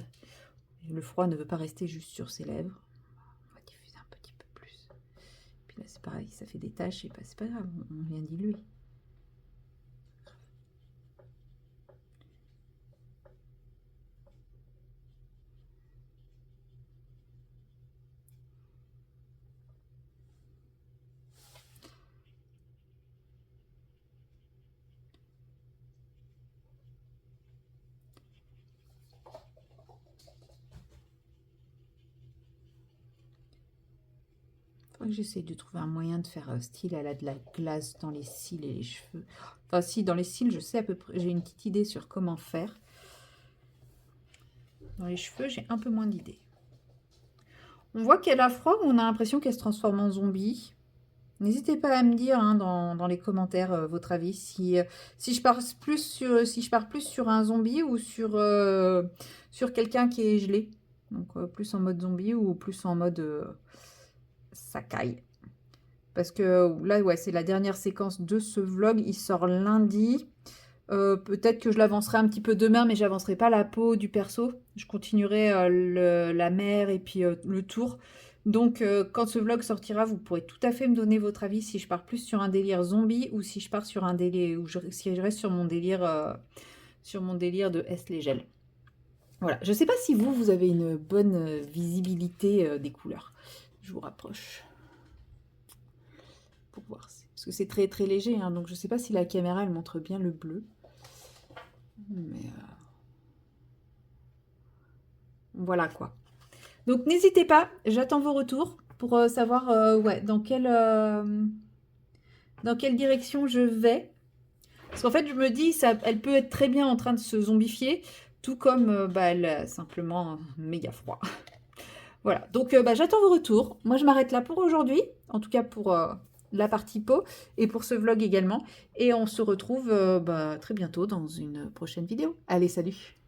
Le froid ne veut pas rester juste sur ses lèvres. On va diffuser un petit peu plus. Puis là, c'est pareil, ça fait des taches et c'est pas grave, on vient diluer. J'essaie de trouver un moyen de faire style, elle a de la glace dans les cils et les cheveux. Enfin, si, dans les cils, je sais à peu près, j'ai une petite idée sur comment faire. Dans les cheveux, j'ai un peu moins d'idées. On voit qu'elle a froid ou on a l'impression qu'elle se transforme en zombie. N'hésitez pas à me dire hein, dans les commentaires votre avis. Si je pars plus sur un zombie ou sur quelqu'un qui est gelé. Donc plus en mode zombie ou plus en mode Sakai. Parce que là, ouais, c'est la dernière séquence de ce vlog. Il sort lundi. Peut-être que je l'avancerai un petit peu demain, mais j'avancerai pas la peau du perso. Je continuerai la mer et puis le tour. Donc, quand ce vlog sortira, vous pourrez tout à fait me donner votre avis si je pars plus sur un délire zombie ou si je pars sur un délire, si je reste sur mon délire de Est-Légel. Voilà. Je sais pas si vous avez une bonne visibilité des couleurs. Je vous rapproche pour voir. Parce que c'est très très léger, hein, donc je sais pas si la caméra elle montre bien le bleu. Mais voilà quoi. Donc n'hésitez pas, j'attends vos retours pour savoir ouais, dans quelle direction je vais. Parce qu'en fait, je me dis, elle peut être très bien en train de se zombifier, tout comme elle a simplement méga froid. Voilà, donc j'attends vos retours. Moi, je m'arrête là pour aujourd'hui, en tout cas pour la partie peau et pour ce vlog également. Et on se retrouve très bientôt dans une prochaine vidéo. Allez, salut!